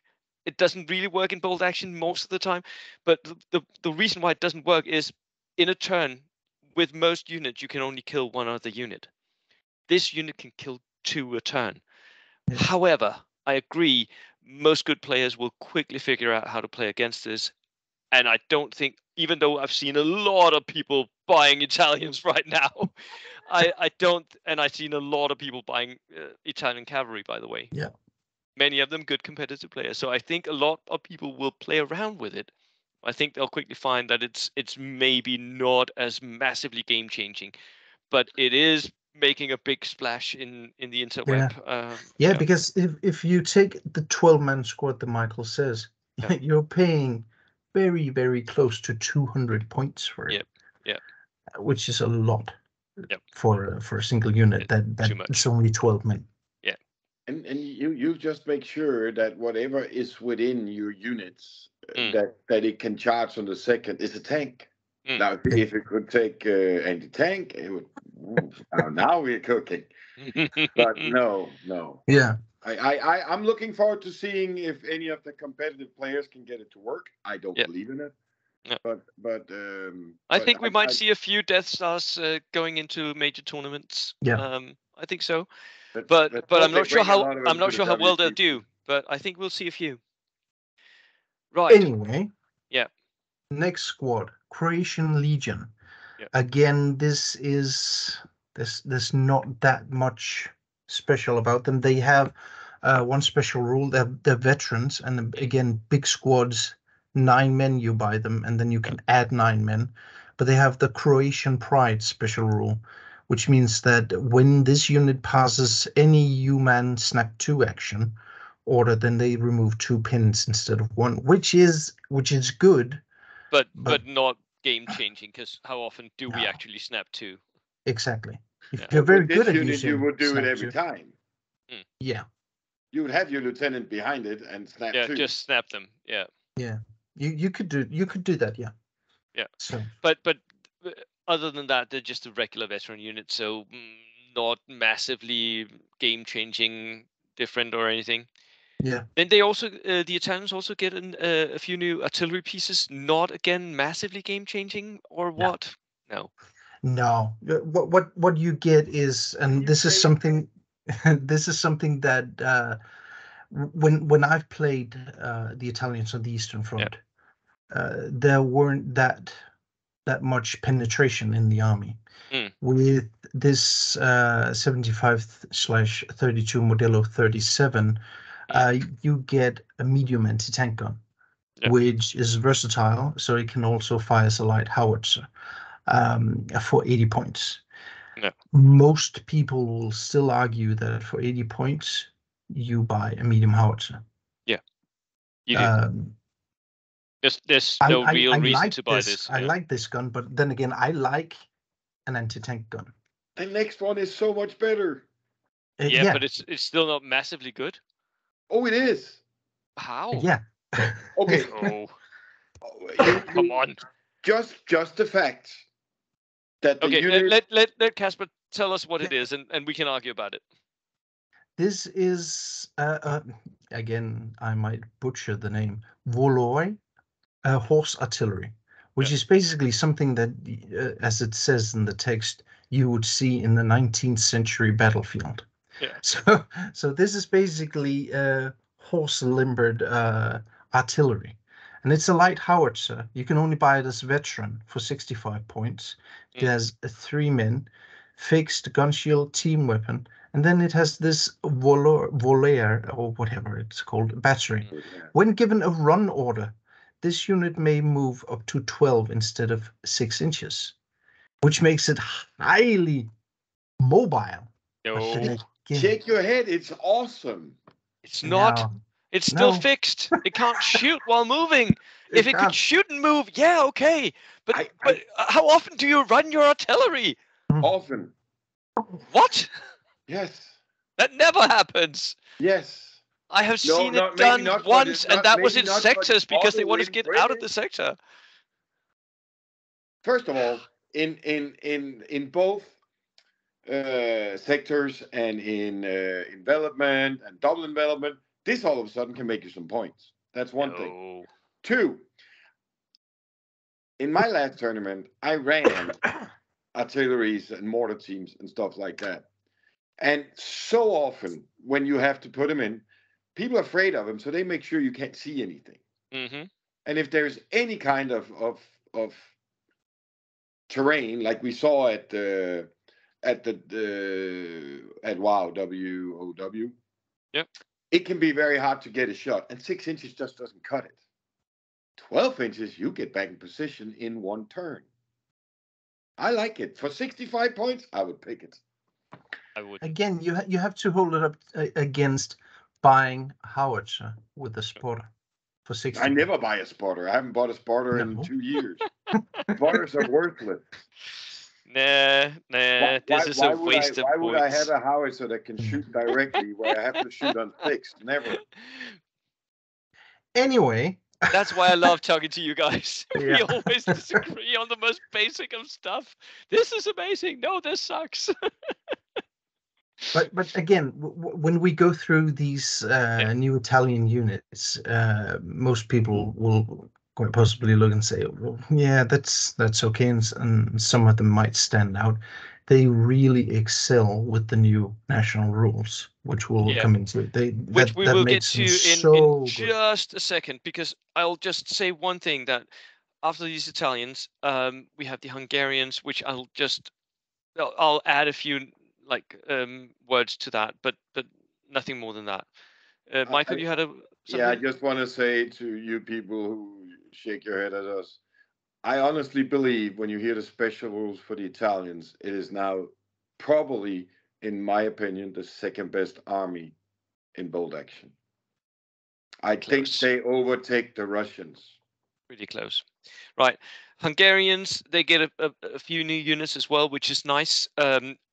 It doesn't really work in bolt action most of the time, but the reason why it doesn't work is in a turn, with most units, you can only kill 1 other unit. This unit can kill 2 a turn. However, I agree, most good players will quickly figure out how to play against this. And I don't think, even though I've seen a lot of people buying Italians right now, I've seen a lot of people buying Italian cavalry, by the way. Yeah. Many of them good competitive players. So I think a lot of people will play around with it. I think they'll quickly find that it's maybe not as massively game changing, but it is making a big splash in the interweb. Because if you take the 12-man squad that Michael says, you're paying very, very close to 200 points for it. Which is a lot for a single unit that's only 12 men. And you just make sure that whatever is within your units that it can charge on the second is a tank. Now, if it could take anti-tank, it would. Now we're cooking. But no. Yeah. I'm looking forward to seeing if any of the competitive players can get it to work. I don't believe in it. Yeah. But I think we might see a few Death Stars going into major tournaments. Yeah. I think so. But I'm not sure how well they'll do. But I think we'll see a few. Right. Anyway. Yeah. Next squad, Croatian Legion. Yeah. Again, there's not that much special about them. They have one special rule. They're veterans, and again, big squads. 9 men you buy them, and then you can add 9 men. But they have the Croatian Pride special rule, which means that when this unit passes any U-Man Snap 2 action order, then they remove 2 pins instead of 1, which is good. But not game changing, because how often do we actually snap 2? exactly. If Yeah. you're very With good this at unit, using you would do it snap every two, time. yeah, You would have your lieutenant behind it and snap Yeah, two. just snap them. Yeah. yeah, you could do that, yeah. Yeah. So But other than that, they're just a regular veteran unit, so not massively game changing, different or anything. yeah, Then they also the Italians also get a few new artillery pieces. Not again massively game changing or No. what? No. no. What you get is, and this is something, this is something that when I've played the Italians on the Eastern Front, there weren't that much penetration in the army. Mm. With this 75/32 Modello 37, you get a medium anti-tank gun, Yeah. which is versatile, so it can also fire as a light howitzer for 80 points. Yeah. Most people will still argue that for 80 points, you buy a medium howitzer. Yeah. You do. There's no real reason to buy this. I like this gun, but then again, I like an anti-tank gun. The next one is so much better. Yeah, Yeah, but it's still not massively good. Oh, it is. How? yeah. Okay. Oh, You, come on. just the fact that the Okay, unit. let Casper tell us what it is, and we can argue about it. This is again, I might butcher the name. Voloi, horse artillery, which is basically something that, as it says in the text, you would see in the 19th century battlefield. Yeah. So this is basically horse-limbered artillery, and it's a light howitzer. You can only buy it as veteran for 65 points. It has 3 men, fixed gun shield, team weapon, and then it has this volaire or whatever it's called, battery. When given a run order, this unit may move up to 12 instead of 6 inches, which makes it highly mobile. No, Shake your head. It's awesome. it's not. No. It's still No. fixed. It can't shoot while moving. If it could can't. shoot and move, yeah, okay. But I- but how often do you run your artillery? Often. What? Yes. That never happens. Yes. I have No, seen maybe it done not for once, and that was maybe in not for sectors because they wanted to auto-win get out of the British. sector. First of all, in both sectors and in envelopment and double envelopment, this all of a sudden can make you some points. That's one thing. No. 2, in my last tournament, I ran artilleries and mortar teams and stuff like that. And so often when you have to put them in, people are afraid of them, so they make sure you can't see anything. Mm-hmm. And if there's any kind of terrain, like we saw at WOW, WOW, Yep. it can be very hard to get a shot, and 6 inches just doesn't cut it. 12 inches, you get back in position in one turn. I like it. For 65 points, I would pick it. I would. Again, you have to hold it up against buying a howitzer with a spotter for 60. I never buy a spotter. I haven't bought a spotter in 2 years. Spotters are worthless. Nah. This is a waste of points. Why would I have points. a howitzer that can shoot directly where I have to shoot on fixed? Never. Anyway, That's why I love talking to you guys. We Yeah. always disagree on the most basic of stuff. This is amazing. No, this sucks. but again, when we go through these new Italian units, most people will quite possibly look and say, "Well, yeah, that's okay," and some of them might stand out. They really excel with the new national rules, which we'll Yeah. come into. Which we will get makes to them in so good. just a second, because I'll just say one thing, that after these Italians, we have the Hungarians, which I'll add a few words to that, but nothing more than that. Michael, you had something? Yeah, I just want to say to you people who shake your head at us, I honestly believe when you hear the special rules for the Italians, it is now probably, in my opinion, the second best army in bold action. I think Close. they overtake the Russians. Pretty close. Right. Hungarians, they get a few new units as well, which is nice.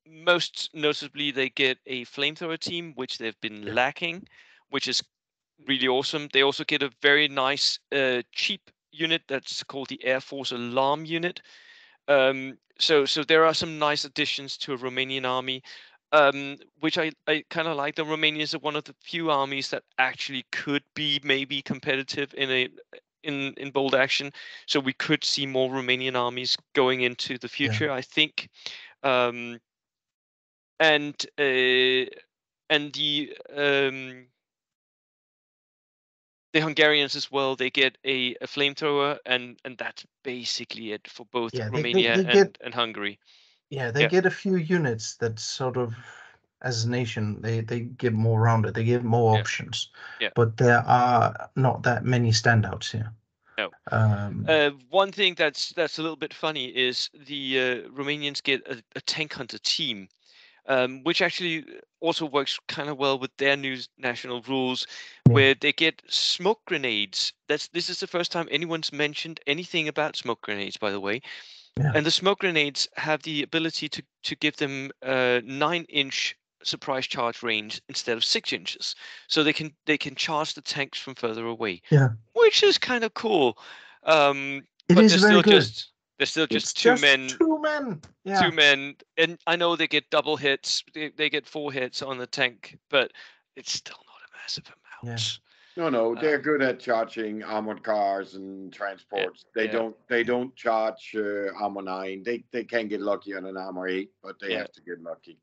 Most notably, they get a flamethrower team, which they've been lacking, which is really awesome. They also get a very nice cheap unit that's called the Air Force Alarm Unit. So there are some nice additions to a Romanian army, which I kind of like. The Romanians are one of the few armies that actually could be maybe competitive in bold action. So we could see more Romanian armies going into the future, I think. Um, and the Hungarians as well, they get a flamethrower, and that's basically it for both Romania and Hungary. Yeah, they get a few units that sort of, as a nation, they get more rounded. They get more options. Yeah. But there are not that many standouts here. No. One thing that's a little bit funny is the Romanians get a tank hunter team, which actually also works kind of well with their new national rules, where they get smoke grenades. This is the first time anyone's mentioned anything about smoke grenades, by the way. Yeah. And the smoke grenades have the ability to give them 9-inch surprise charge range instead of 6 inches, so they can charge the tanks from further away. Yeah, which is kind of cool. It But is they're very still good. they're still just It's two just men. 2 men. Yeah. 2 men, and I know they get double hits. They get 4 hits on the tank, but it's still not a massive amount. No, they're good at charging armored cars and transports. They don't charge armor 9. They can get lucky on an armor 8, but they have to get lucky.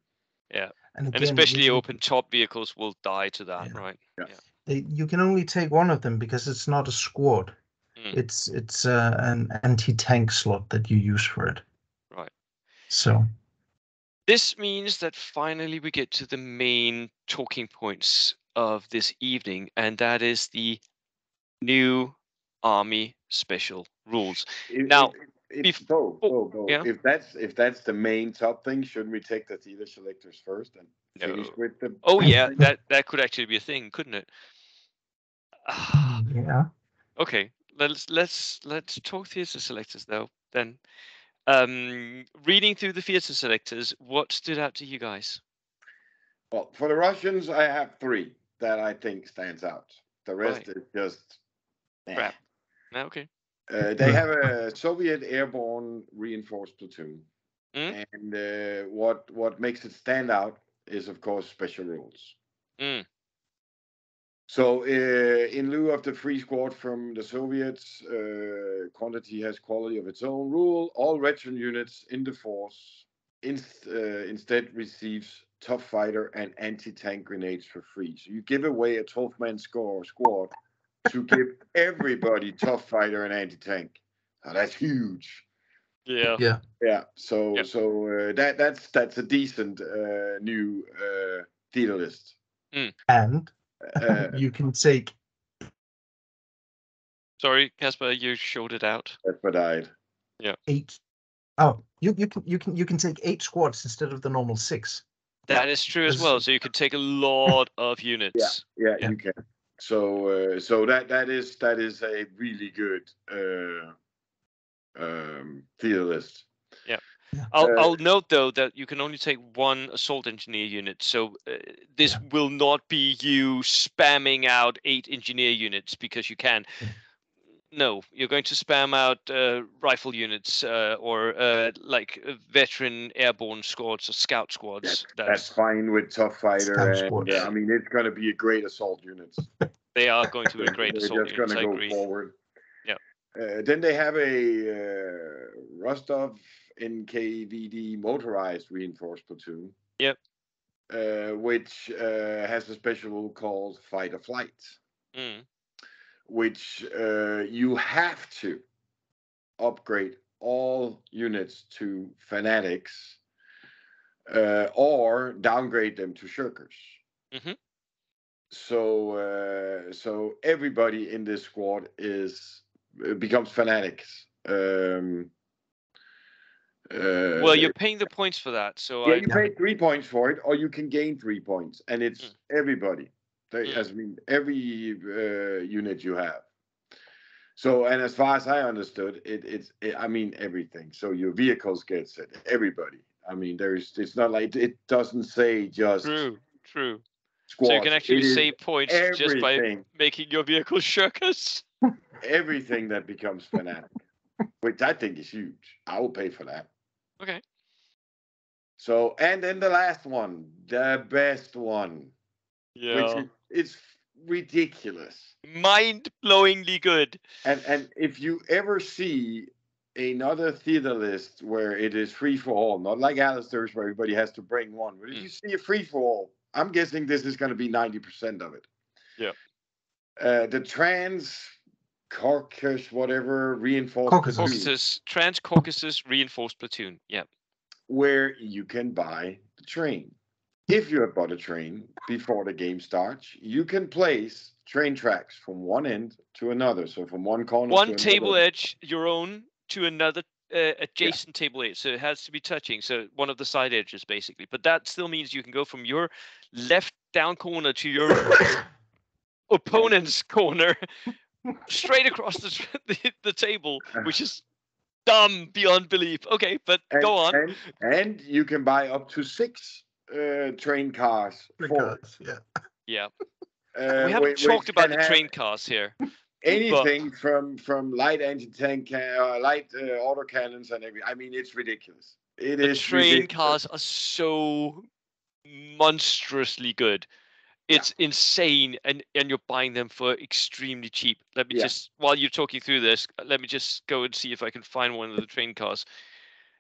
Yeah, and again, especially open top vehicles will die to that, right? Yeah. You can only take one of them because it's not a squad. It's an anti-tank slot that you use for it. Right. So this means that finally we get to the main talking points of this evening, and that is the new army special rules. If that's the main top thing, shouldn't we take the theater selectors first and finish with the? Oh yeah, that could actually be a thing, couldn't it? Yeah. Okay, let's talk theater selectors though. Then, reading through the theater selectors, what stood out to you guys? Well, for the Russians, I have 3 that I think stands out. The rest is just crap. Okay. They have a Soviet airborne reinforced platoon, and what makes it stand out is, of course, special rules. So, in lieu of the free squad from the Soviets, quantity has quality of its own rule. All veteran units in the force instead receives tough fighter and anti-tank grenades for free. So you give away a 12-man squad to give everybody tough fighter and anti-tank. Now, that's huge. Yeah. So that's a decent new theater list. And you can take. Sorry, Casper, you showed it out. Casper died. Yeah. 8. Oh, you can take 8 squads instead of the normal 6. That is true as well. So you can take a lot of units. Yeah, you can. So that is a really good theater list. Yeah. I'll note though that you can only take 1 assault engineer unit. So this will not be you spamming out 8 engineer units because you can. No, you're going to spam out rifle units or like veteran airborne squads or scout squads. That's fine with tough fighter. And, I mean, it's going to be a great assault unit. They are going to be a great assault unit. They're just going to go forward. Yeah. Then they have a Rostov NKVD motorized reinforced platoon. Yep. Which has a special rule called fight or flight. Which you have to upgrade all units to fanatics or downgrade them to shirkers. So everybody in this squad becomes fanatics. Well, you're paying the points for that, so you pay 3 points for it, or you can gain 3 points, and it's everybody. Every unit you have. So, and as far as I understood, I mean, everything. So your vehicles get set, everybody. I mean, it's not like it doesn't say just True. So you can squads. actually It is save points just by everything, making your vehicle shirkers. everything that becomes fanatic, which I think is huge. I will pay for that. Okay. So, and then the last one, the best one, which Yeah. it's ridiculous. Mind-blowingly good. And if you ever see another theater list where it is free for all, not like Alistair's where everybody has to bring one, but if you see a free for all, I'm guessing this is going to be 90% of it. Yeah. The trans Caucasus, whatever, reinforced platoon, Trans Caucasus reinforced platoon. Yeah. where you can buy the train. If you have bought a train before the game starts, you can place train tracks from one end to another. So from one corner one to table another. edge, your own, to another adjacent table edge. So it has to be touching. So one of the side edges, basically. But that still means you can go from your left down corner to your opponent's corner, straight across the table, which is dumb beyond belief. Okay, but go on. And you can buy up to 6 train cars. Yeah. We haven't talked about the train cars here. Anything from light engine tank, light autocannons and everything. I mean, it's ridiculous. The train cars are so monstrously good. It's insane, and you're buying them for extremely cheap. Let me just, while you're talking through this, let me just go and see if I can find one of the train cars.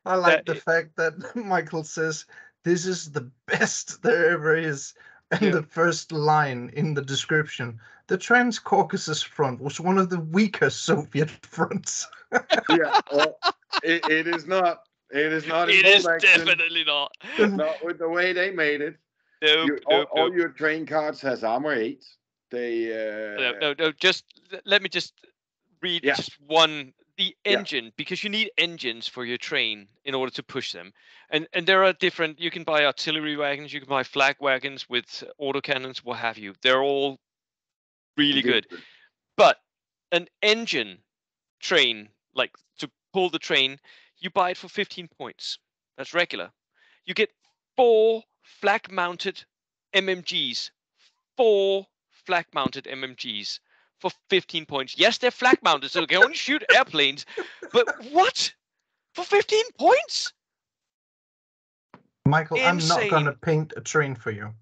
I like the fact that Michael says this is the best there ever is. And the first line in the description, the Trans Caucasus front was one of the weaker Soviet fronts. It is not. It is not. It is definitely not. Not with the way they made it. All your train cards has armor 8. They no. Just let me just read just one. The engine, because you need engines for your train in order to push them. And there are different, you can buy artillery wagons, you can buy flak wagons with autocannons, what have you. They're all really good. But an engine train, like to pull the train, you buy it for 15 points. That's regular. You get 4 flak-mounted MMGs. 4 flak-mounted MMGs. For 15 points. Yes, they're flak mounted, so they can only shoot airplanes. But what? For 15 points? Michael, insane. I'm not going to paint a train for you.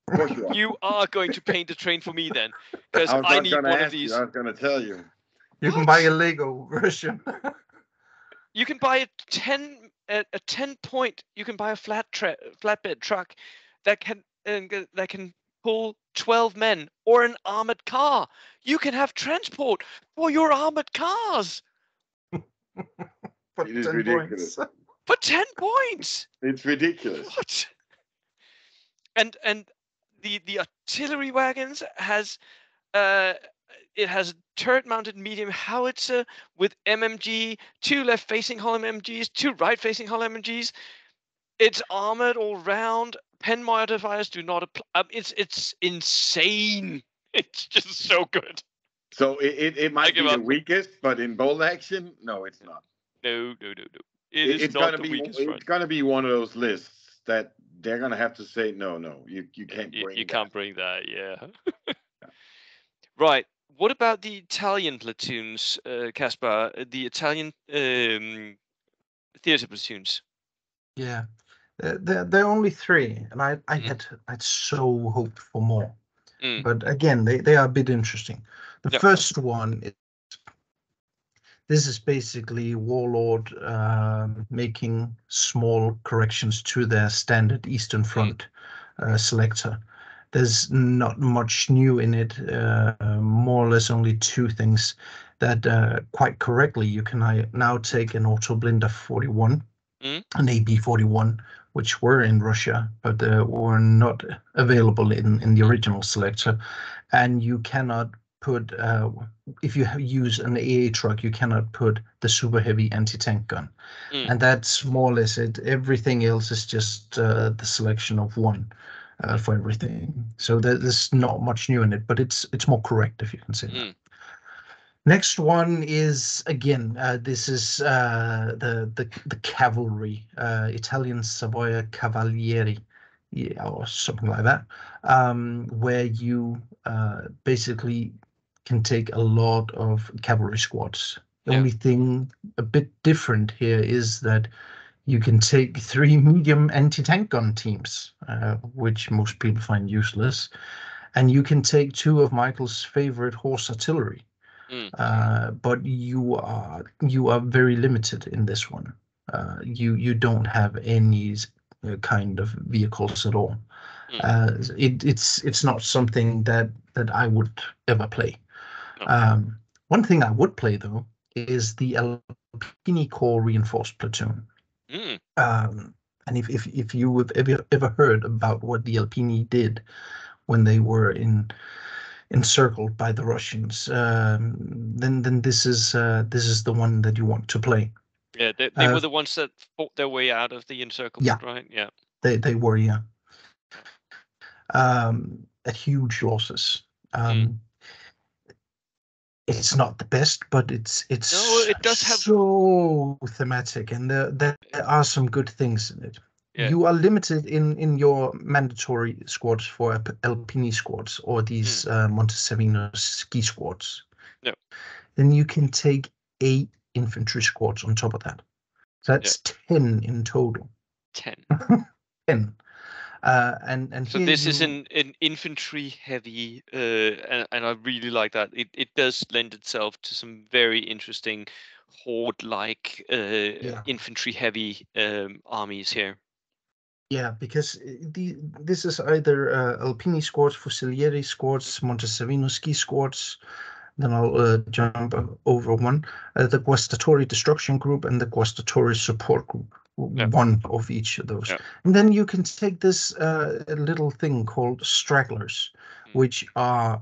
Of course you are. You are going to paint a train for me then. Because I need one of these. I was going to tell you. You can buy a Lego version. You can buy a 10 point. You can buy a flatbed truck that can pull 12 men or an armored car. You can have transport for your armored cars. It is ridiculous. For 10 points. It's ridiculous. What? And the artillery wagons has it has turret-mounted medium howitzer with MMG, 2 left-facing hull MMGs, 2 right-facing hull MMGs. It's armored all round. Pen modifiers do not apply. It's insane. It's just so good. So it might be the weakest, but in bold action, no, it's not. No. It's not the weakest front. It's going to be one of those lists that they're going to have to say, no, you can't bring that. You can't bring that, yeah. Right. What about the Italian platoons, Caspar? The Italian theater platoons? Yeah. There are only 3, and I'd so hoped for more. But again, they are a bit interesting. The first one this is basically Warlord making small corrections to their standard Eastern Front selector. There's not much new in it, more or less only 2 things that quite correctly you can now take an Autoblinder 41, an AB 41, which were in Russia, but were not available in the original selector. And you cannot put, if you use an AA truck, you cannot put the super heavy anti-tank gun. And that's more or less it. Everything else is just the selection of 1 for everything. So there's not much new in it, but it's more correct, if you can say that. Next one is again. This is the cavalry, Italian Savoia Cavalieri, yeah, or something like that, where you basically can take a lot of cavalry squads. The Yeah. only thing a bit different here is that you can take 3 medium anti-tank gun teams, which most people find useless, and you can take 2 of Michael's favorite horse artillery. But you are very limited in this one. You don't have any kind of vehicles at all. It's not something that I would ever play. No. One thing I would play though is the Alpini Corps reinforced platoon. And if you have ever heard about what the Alpini did when they were encircled by the Russians, then this is the one that you want to play. Yeah, they were the ones that fought their way out of the encirclement, yeah, right? Yeah. They were, yeah. At huge losses. It's not the best, but it's No, it does have so thematic, and there are some good things in it. Yeah. You are limited in your mandatory squads for Alpini squads or these Montesavino ski squads. No. Then you can take 8 infantry squads on top of that. So that's 10 in total. 10. 10. And so this is an infantry heavy, and I really like that. It does lend itself to some very interesting horde-like infantry heavy armies here. Yeah, because this is either Alpini squads, Fucilieri squads, Montesavino ski squads. Then I'll jump over one. The Guastatori Destruction Group and the Guastatori Support Group. One of each of those. And then you can take this little thing called stragglers, which are,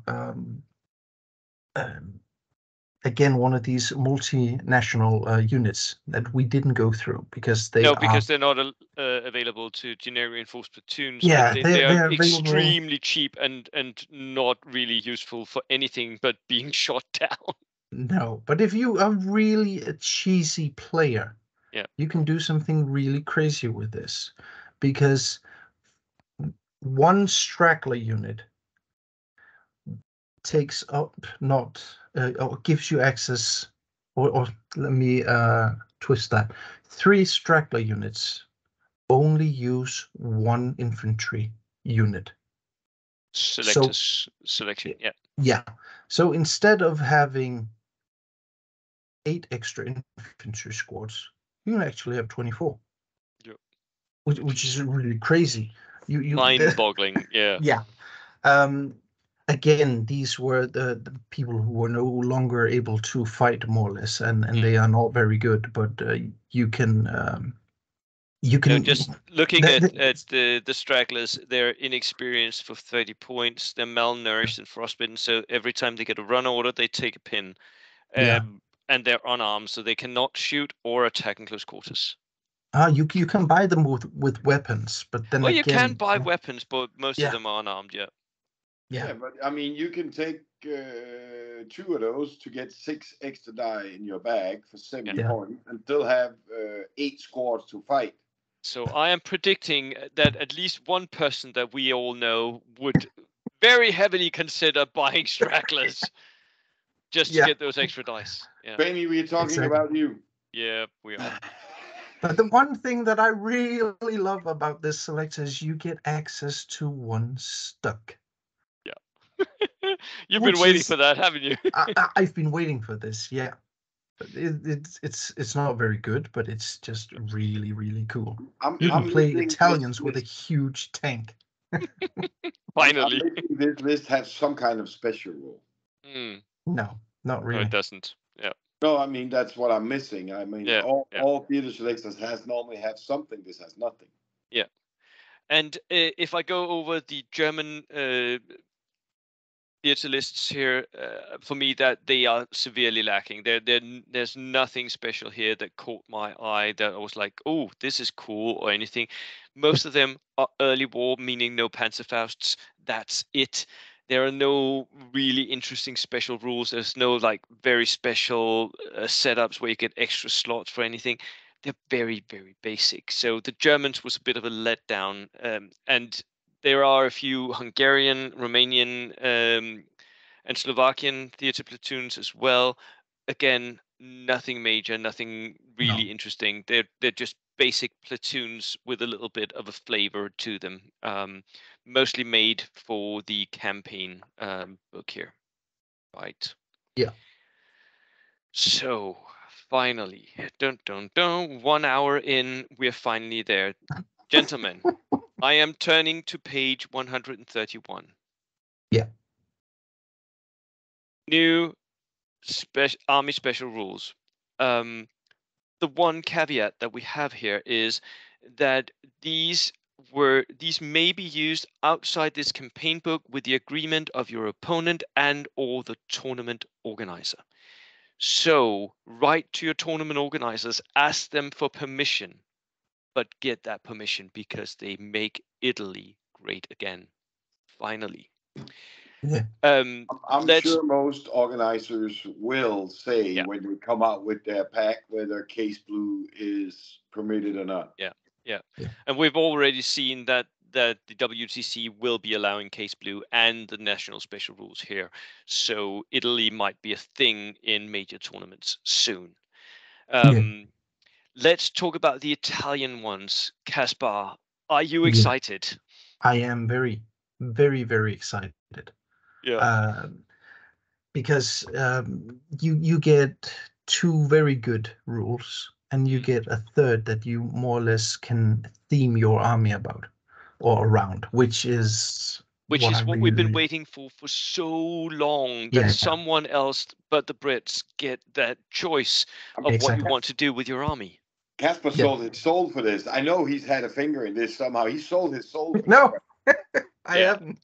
again, one of these multinational units that we didn't go through because they're not available to generic reinforced platoons. Yeah, but they are extremely cheap and not really useful for anything but being shot down. No, but if you are really a cheesy player, you can do something really crazy with this, because one straggler unit takes up or gives you access, or let me twist that. 3 straggler units only use 1 infantry unit. Selection, yeah. Yeah. So instead of having 8 extra infantry squads, you can actually have 24. Yeah. Which is really crazy. Mind-boggling, yeah. Yeah. Again, these were the people who were no longer able to fight, more or less, and they are not very good. But you can just looking at the stragglers. They're inexperienced for 30 points. They're malnourished and frostbitten, so every time they get a run order, they take a pin. And they're unarmed, so they cannot shoot or attack in close quarters. You can buy them with weapons, but then you can buy weapons, but most of them are unarmed. Yeah, but I mean, you can take 2 of those to get 6 extra die in your bag for 70 points, and still have 8 squads to fight. So I am predicting that at least one person that we all know would very heavily consider buying stragglers just to get those extra dice. Yeah. Benny, we're talking about you. Yeah, we are. But the one thing that I really love about this selector is you get access to 1 stuck. Yeah. You've been waiting for that, haven't you? I've been waiting for this, yeah. It's not very good, but it's just really, really cool. You can play Italians with a huge tank. Finally. This list has some kind of special rule. No, not really. No, it doesn't. Yeah. No, I mean, that's what I'm missing. I mean, all theater selectors normally have something. This has nothing. Yeah. And if I go over the German theater lists here, for me, that they are severely lacking. There's nothing special here that caught my eye that I was like, oh, this is cool or anything. Most of them are early war, meaning no Panzerfausts. That's it. There are no really interesting special rules. There's no like very special setups where you get extra slots for anything. They're very, very basic. So the Germans was a bit of a letdown, and there are a few Hungarian, Romanian, and Slovakian theater platoons as well. Again, nothing major, nothing really interesting. They're just basic platoons with a little bit of a flavor to them. Mostly made for the campaign book here, right? Yeah. So finally, dun dun dun, 1 hour in, we're finally there, gentlemen. I am turning to page 131. Yeah. New Army special rules. The one caveat that we have here is that these may be used outside this campaign book with the agreement of your opponent and or the tournament organizer. So write to your tournament organizers, ask them for permission, but get that permission because they make Italy great again. Finally. Yeah. I'm sure most organizers will say when they come out with their pack whether Case Blue is permitted or not. Yeah. And we've already seen that the WTC will be allowing Case Blue and the national special rules here. So Italy might be a thing in major tournaments soon. Let's talk about the Italian ones. Caspar, are you excited? I am very, very, very excited. Yeah. Because you get two very good rules, and you get a third that you more or less can theme your army about or around, which is what we've been waiting for so long, that someone else but the Brits get that choice of what you want to do with your army. Caspar sold his soul for this. I know he's had a finger in this somehow. He sold his soul for no, I haven't.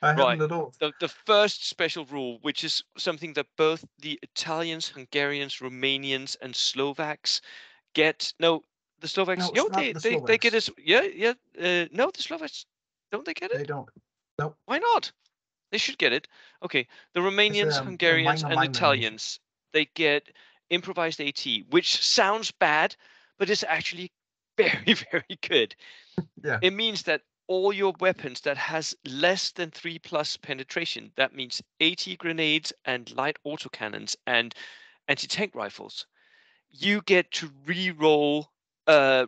I haven't at all. The first special rule, which is something that both the Italians, Hungarians, Romanians, and Slovaks get. No, the Slovaks. No, they get it. No, the Slovaks, don't they get it? They don't. No. Why not? They should get it. Okay, the Romanians, Hungarians, and Italians, they get improvised AT, which sounds bad, but it's actually very, very good. Yeah. It means that all your weapons that has less than 3+ penetration, that means AT grenades and light autocannons and anti-tank rifles, you get to re-roll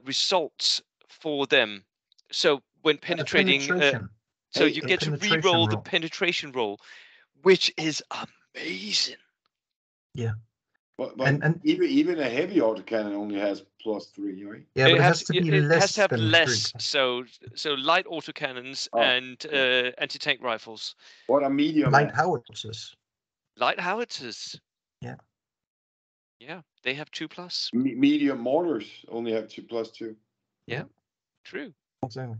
results for them. So when penetrating, so you get to re-roll the penetration roll, which is amazing. Yeah. But and even a heavy autocannon only has +3, right? Yeah, but it has to be less. It has to have less. So light autocannons and anti-tank rifles. What are medium? Light howitzers. Light howitzers. Yeah. Yeah, they have 2+. Medium mortars only have 2+2. Yeah, true. Exactly.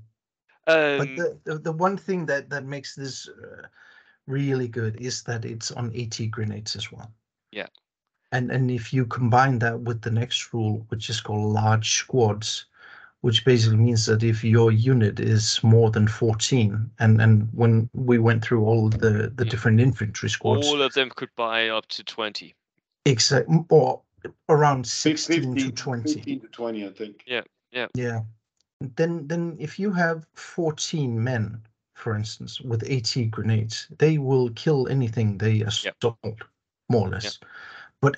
But the one thing that makes this really good is that it's on AT grenades as well. Yeah. And if you combine that with the next rule, which is called large squads, which basically means that if your unit is more than 14, and when we went through all the different infantry squads, all of them could buy up to 20. Exactly, or around 16 to 20. 15 to 20, I think. Yeah. Then if you have 14 men, for instance, with AT grenades, they will kill anything they assault, more or less. But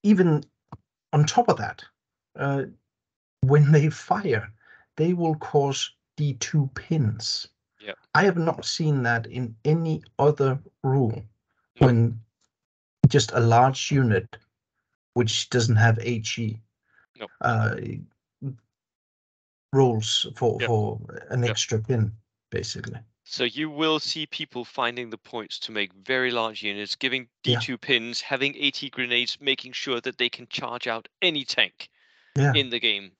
even on top of that, when they fire, they will cause D2 pins. Yeah. I have not seen that in any other rule when just a large unit which doesn't have HE rolls for an extra pin, basically. So you will see people finding the points to make very large units, giving D2 pins, having AT grenades, making sure that they can charge out any tank in the game.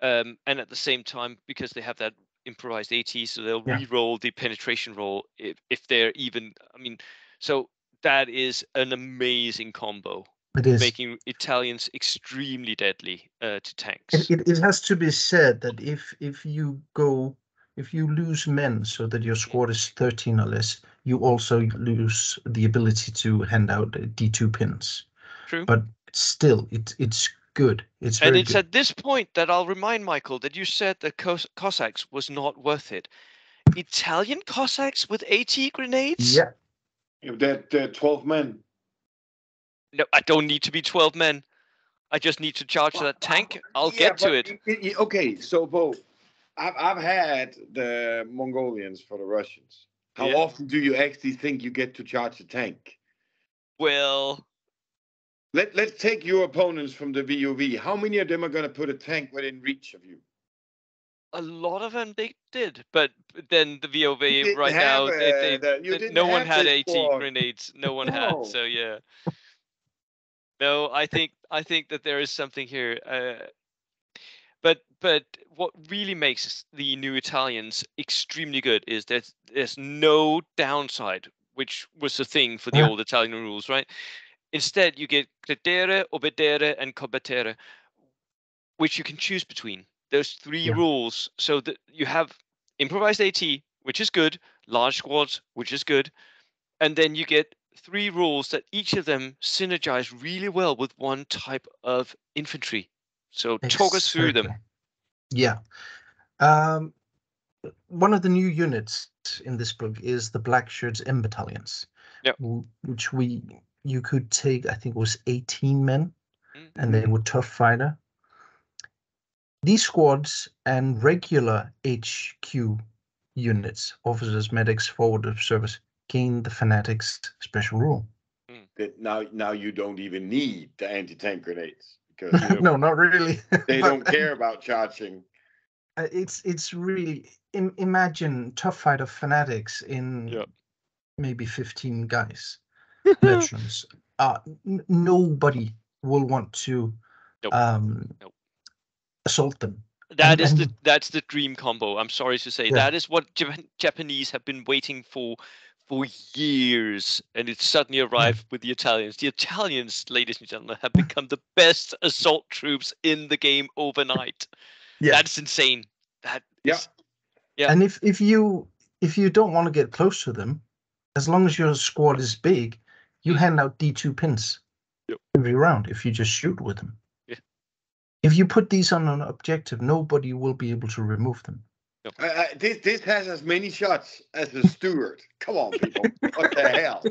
And at the same time, because they have that improvised AT, so they'll re-roll the penetration roll if they're even. I mean, so that is an amazing combo. It is making Italians extremely deadly to tanks. It has to be said that if you go if you lose men so that your squad is 13 or less, you also lose the ability to hand out D2 pins. True. But still, it's good. It's And very it's good. at this point that I'll remind Michael that you said that Cossacks was not worth it. Italian Cossacks with AT grenades? Yeah. That 12 men. No, I don't need to be 12 men. I just need to charge that tank. I'll get to it. Okay, so Bo, I've had the Mongolians for the Russians. How often do you actually think you get to charge a tank? Well, let's take your opponents from the VOV. How many of them are going to put a tank within reach of you? a lot of them they did, but then the VOV right have, now, no one had AT squad. grenades. No one No. had. So yeah. No, I think that there is something here. But what really makes the new Italians extremely good is that there's no downside, which was the thing for the old Italian rules, right? Instead, you get credere, obedere, and combattere, which you can choose between. Those three rules, so that you have improvised AT, which is good, large squads, which is good, and then you get three rules that each of them synergize really well with one type of infantry. So talk us through them. Yeah. One of the new units in this book is the Black Shirts M battalions, which you could take, I think it was 18 men, and they were tough fighter. These squads and regular HQ units, officers, medics, forward observers, gain the Fanatics special rule. Now you don't even need the anti-tank grenades because no, not really. They don't care about charging. It's really imagine tough fighter Fanatics in maybe 15 guys, veterans. Nobody will want to assault them. That's the dream combo. I'm sorry to say that is what Japanese have been waiting for years, and it suddenly arrived with the Italians. The Italians, ladies and gentlemen, have become the best assault troops in the game overnight. That's insane. And if you don't want to get close to them, as long as your squad is big, you hand out D2 pins every round if you just shoot with them. If you put these on an objective, nobody will be able to remove them. This has as many shots as the Stuart. Come on, people. What the hell?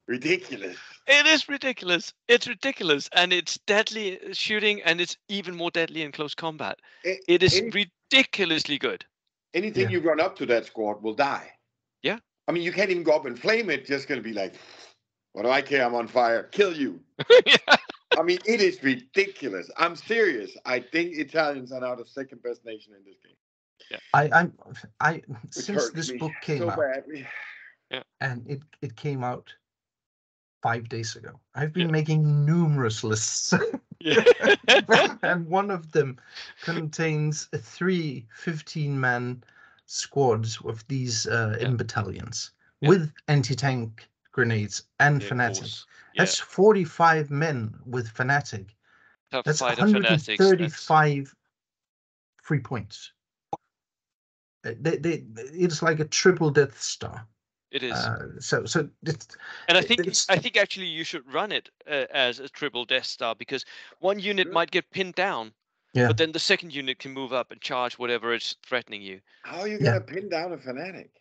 Ridiculous. It is ridiculous. It's ridiculous. And it's deadly shooting, and it's even more deadly in close combat. It is ridiculously good. Anything you run up to that squad will die. Yeah. I mean, you can't even go up and flame it. Just going to be like, what do I care? I'm on fire. Kill you. I mean, it is ridiculous. I'm serious. I think Italians are now the second best nation in this game. I since this book came out, and it came out 5 days ago, I've been making numerous lists. And one of them contains 3 15-man squads of these M battalions with anti-tank grenades and Fanatic. That's 45 men with Fanatic. That's 135 free points. It's like a triple Death Star. It is. So it's, and I think actually you should run it as a triple Death Star, because one unit might get pinned down, but then the second unit can move up and charge whatever is threatening you. How are you going to pin down a Fanatic?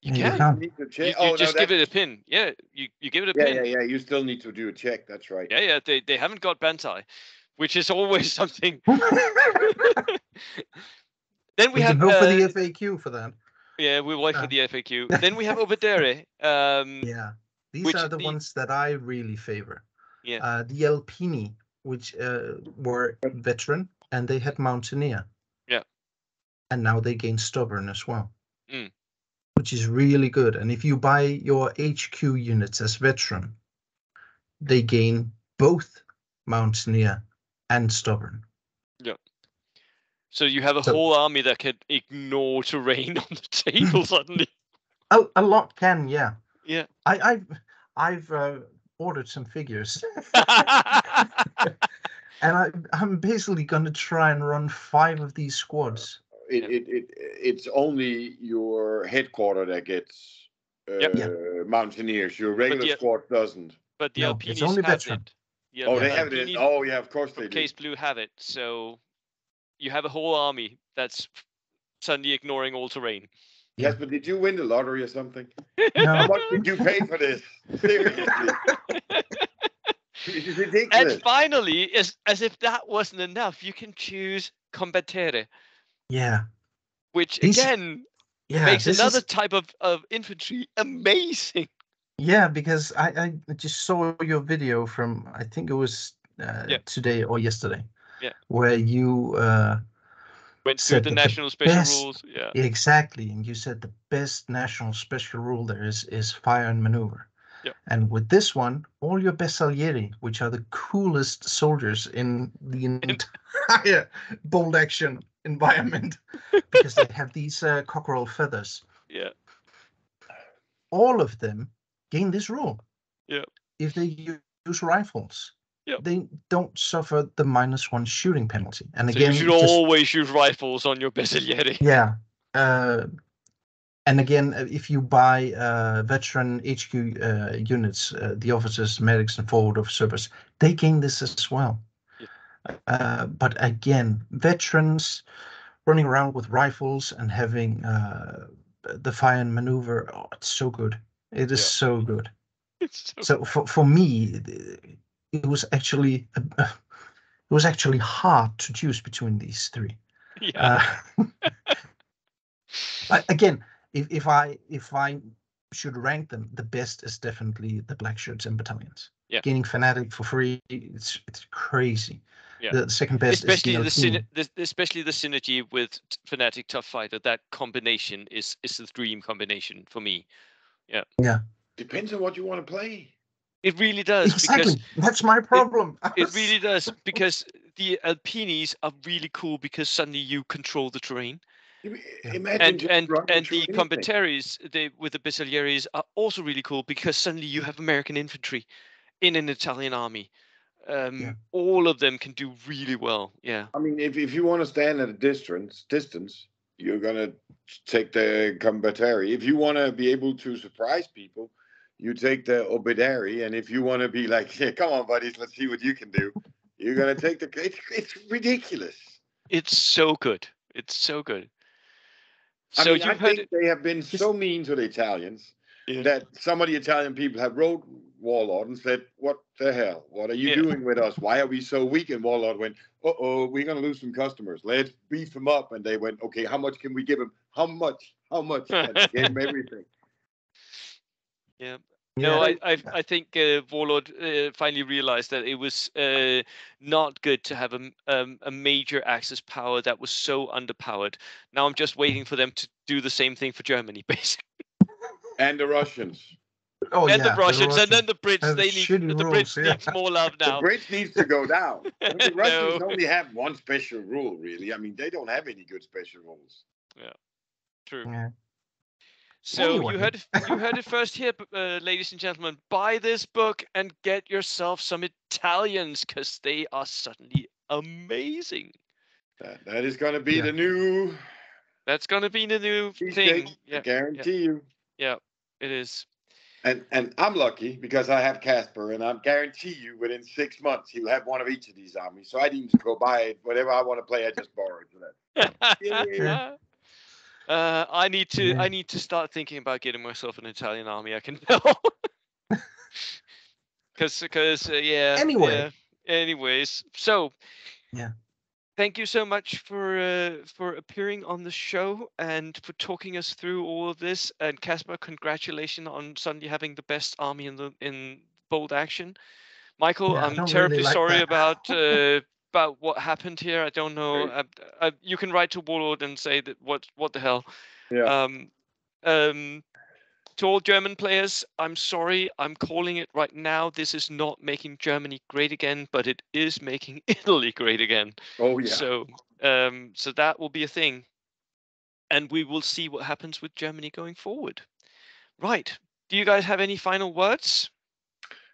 You can. You just give it a pin. Yeah, you give it a pin. Yeah. You still need to do a check. That's right. Yeah. They haven't got Bantai, which is always something. Then we have go for the FAQ for that. Yeah, we'll wait for the FAQ. Then we have Obedere. These are the ones that I really favor. Yeah. The Alpini, which were veteran, and they had Mountaineer. Yeah. And now they gain Stubborn as well. Which is really good. And if you buy your HQ units as veteran, they gain both Mountaineer and Stubborn. Yeah. So you have a whole army that can ignore terrain on the table suddenly. A lot can, yeah. Yeah. I've ordered some figures, and I'm basically going to try and run 5 of these squads it's only your headquarter that gets mountaineers. Your regular squad doesn't. But the No, it's Alpinis only have veteran. it. The Oh, they have it. Alpini Oh, yeah, of course they from do. Case Blue have it. So you have a whole army that's suddenly ignoring all terrain. Yes, but did you win the lottery or something? No. How much did you pay for this? Seriously. It's ridiculous. And finally, as if that wasn't enough, you can choose Combattere. Yeah. Which again makes another type of infantry amazing. Yeah, because I just saw your video from, I think it was today or yesterday. Yeah. Where you went through the national special rules. Yeah. Exactly. And you said the best national special rule there is fire and maneuver. Yeah. And with this one, all your Bersaglieri, which are the coolest soldiers in the entire bold action environment, because they have these cockerel feathers. Yeah. All of them gain this rule. Yeah. If they use rifles, they don't suffer the -1 shooting penalty. And so again, you should always use rifles on your Bersaglieri. Yeah. And again, if you buy veteran HQ units, the officers, medics, and forward officers, they gain this as well. Yeah. But again, veterans running around with rifles and having the fire and maneuver, it's so good. It is so good. It's so for me, it was actually hard to choose between these three. Yeah. But again, if I should rank them, the best is definitely the black shirts and battalions. Yeah. Gaining Fanatic for free, it's crazy. Yeah. The second best especially is especially the synergy with Fanatic Tough Fighter. That combination is the dream combination for me. Yeah. Yeah. Depends on what you want to play. It really does. Exactly. That's my problem. It really does, because the Alpinis are really cool because suddenly you control the terrain. Imagine and the Combattaries with the Bersaglieris are also really cool because suddenly you have American infantry in an Italian army. All of them can do really well. Yeah. I mean, if you want to stand at a distance, you're gonna take the Combattari. If you want to be able to surprise people, you take the Obidari. And if you want to be like, hey, come on, buddies, let's see what you can do, you're gonna take the. It's ridiculous. It's so good. It's so good. I mean, I think they have been so mean to the Italians that some of the Italian people have wrote Warlord and said, "What the hell? What are you doing with us? Why are we so weak?" And Warlord went, "Uh-oh, we're going to lose some customers. Let's beef them up." And they went, "Okay, how much can we give them? How much? How much?" And they gave them everything. Yeah. No, I think Warlord finally realized that it was not good to have a major Axis power that was so underpowered. Now I'm just waiting for them to do the same thing for Germany, basically. And the Russians. Oh, and the Russians, and then the Brits. The Brits need more love now. The Brits needs to go down. The Russians only have one special rule, really. I mean, they don't have any good special rules. Yeah, true. Yeah. So anyway. you heard it first here, ladies and gentlemen. Buy this book and get yourself some Italians, because they are suddenly amazing. That is going to be the new. That's going to be the new thing. I guarantee you. Yeah, it is. And I'm lucky because I have Casper, and I guarantee you within 6 months he'll have one of each of these armies. So I need to go buy it. Whatever I want to play, I just borrow it for that. Yeah. I need to start thinking about getting myself an Italian army. I can tell. Because Anyway. Yeah. Anyways, so yeah. Thank you so much for appearing on the show and for talking us through all of this. And Casper, congratulations on suddenly having the best army in bold action. Michael, I'm terribly sorry about what happened here. I don't know. You can write to Warlord and say that what the hell. Yeah. To all German players, I'm sorry. I'm calling it right now. This is not making Germany great again, but it is making Italy great again. Oh yeah. So that will be a thing, and we will see what happens with Germany going forward. Right. Do you guys have any final words?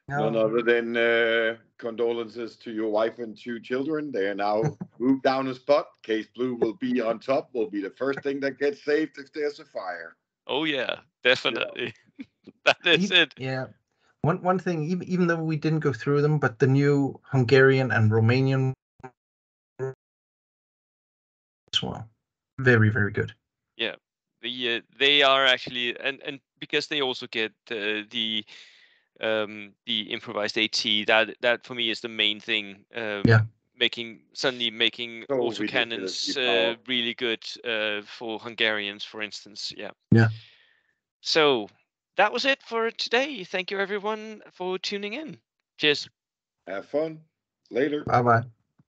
None other than condolences to your wife and 2 children. They are now moved down a spot. Case Blue will be on top, will be the first thing that gets saved if there's a fire. Oh yeah, definitely. That is it. Yeah. One thing, even though we didn't go through them, but the new Hungarian and Romanian as well, very, very good. Yeah, they are actually, and because they also get the improvised AT, that for me is the main thing. Yeah. Making So autocannons ridiculously powerful. really good for Hungarians, for instance. Yeah. Yeah. So that was it for today. Thank you everyone for tuning in. Cheers. Have fun. Later. Bye bye.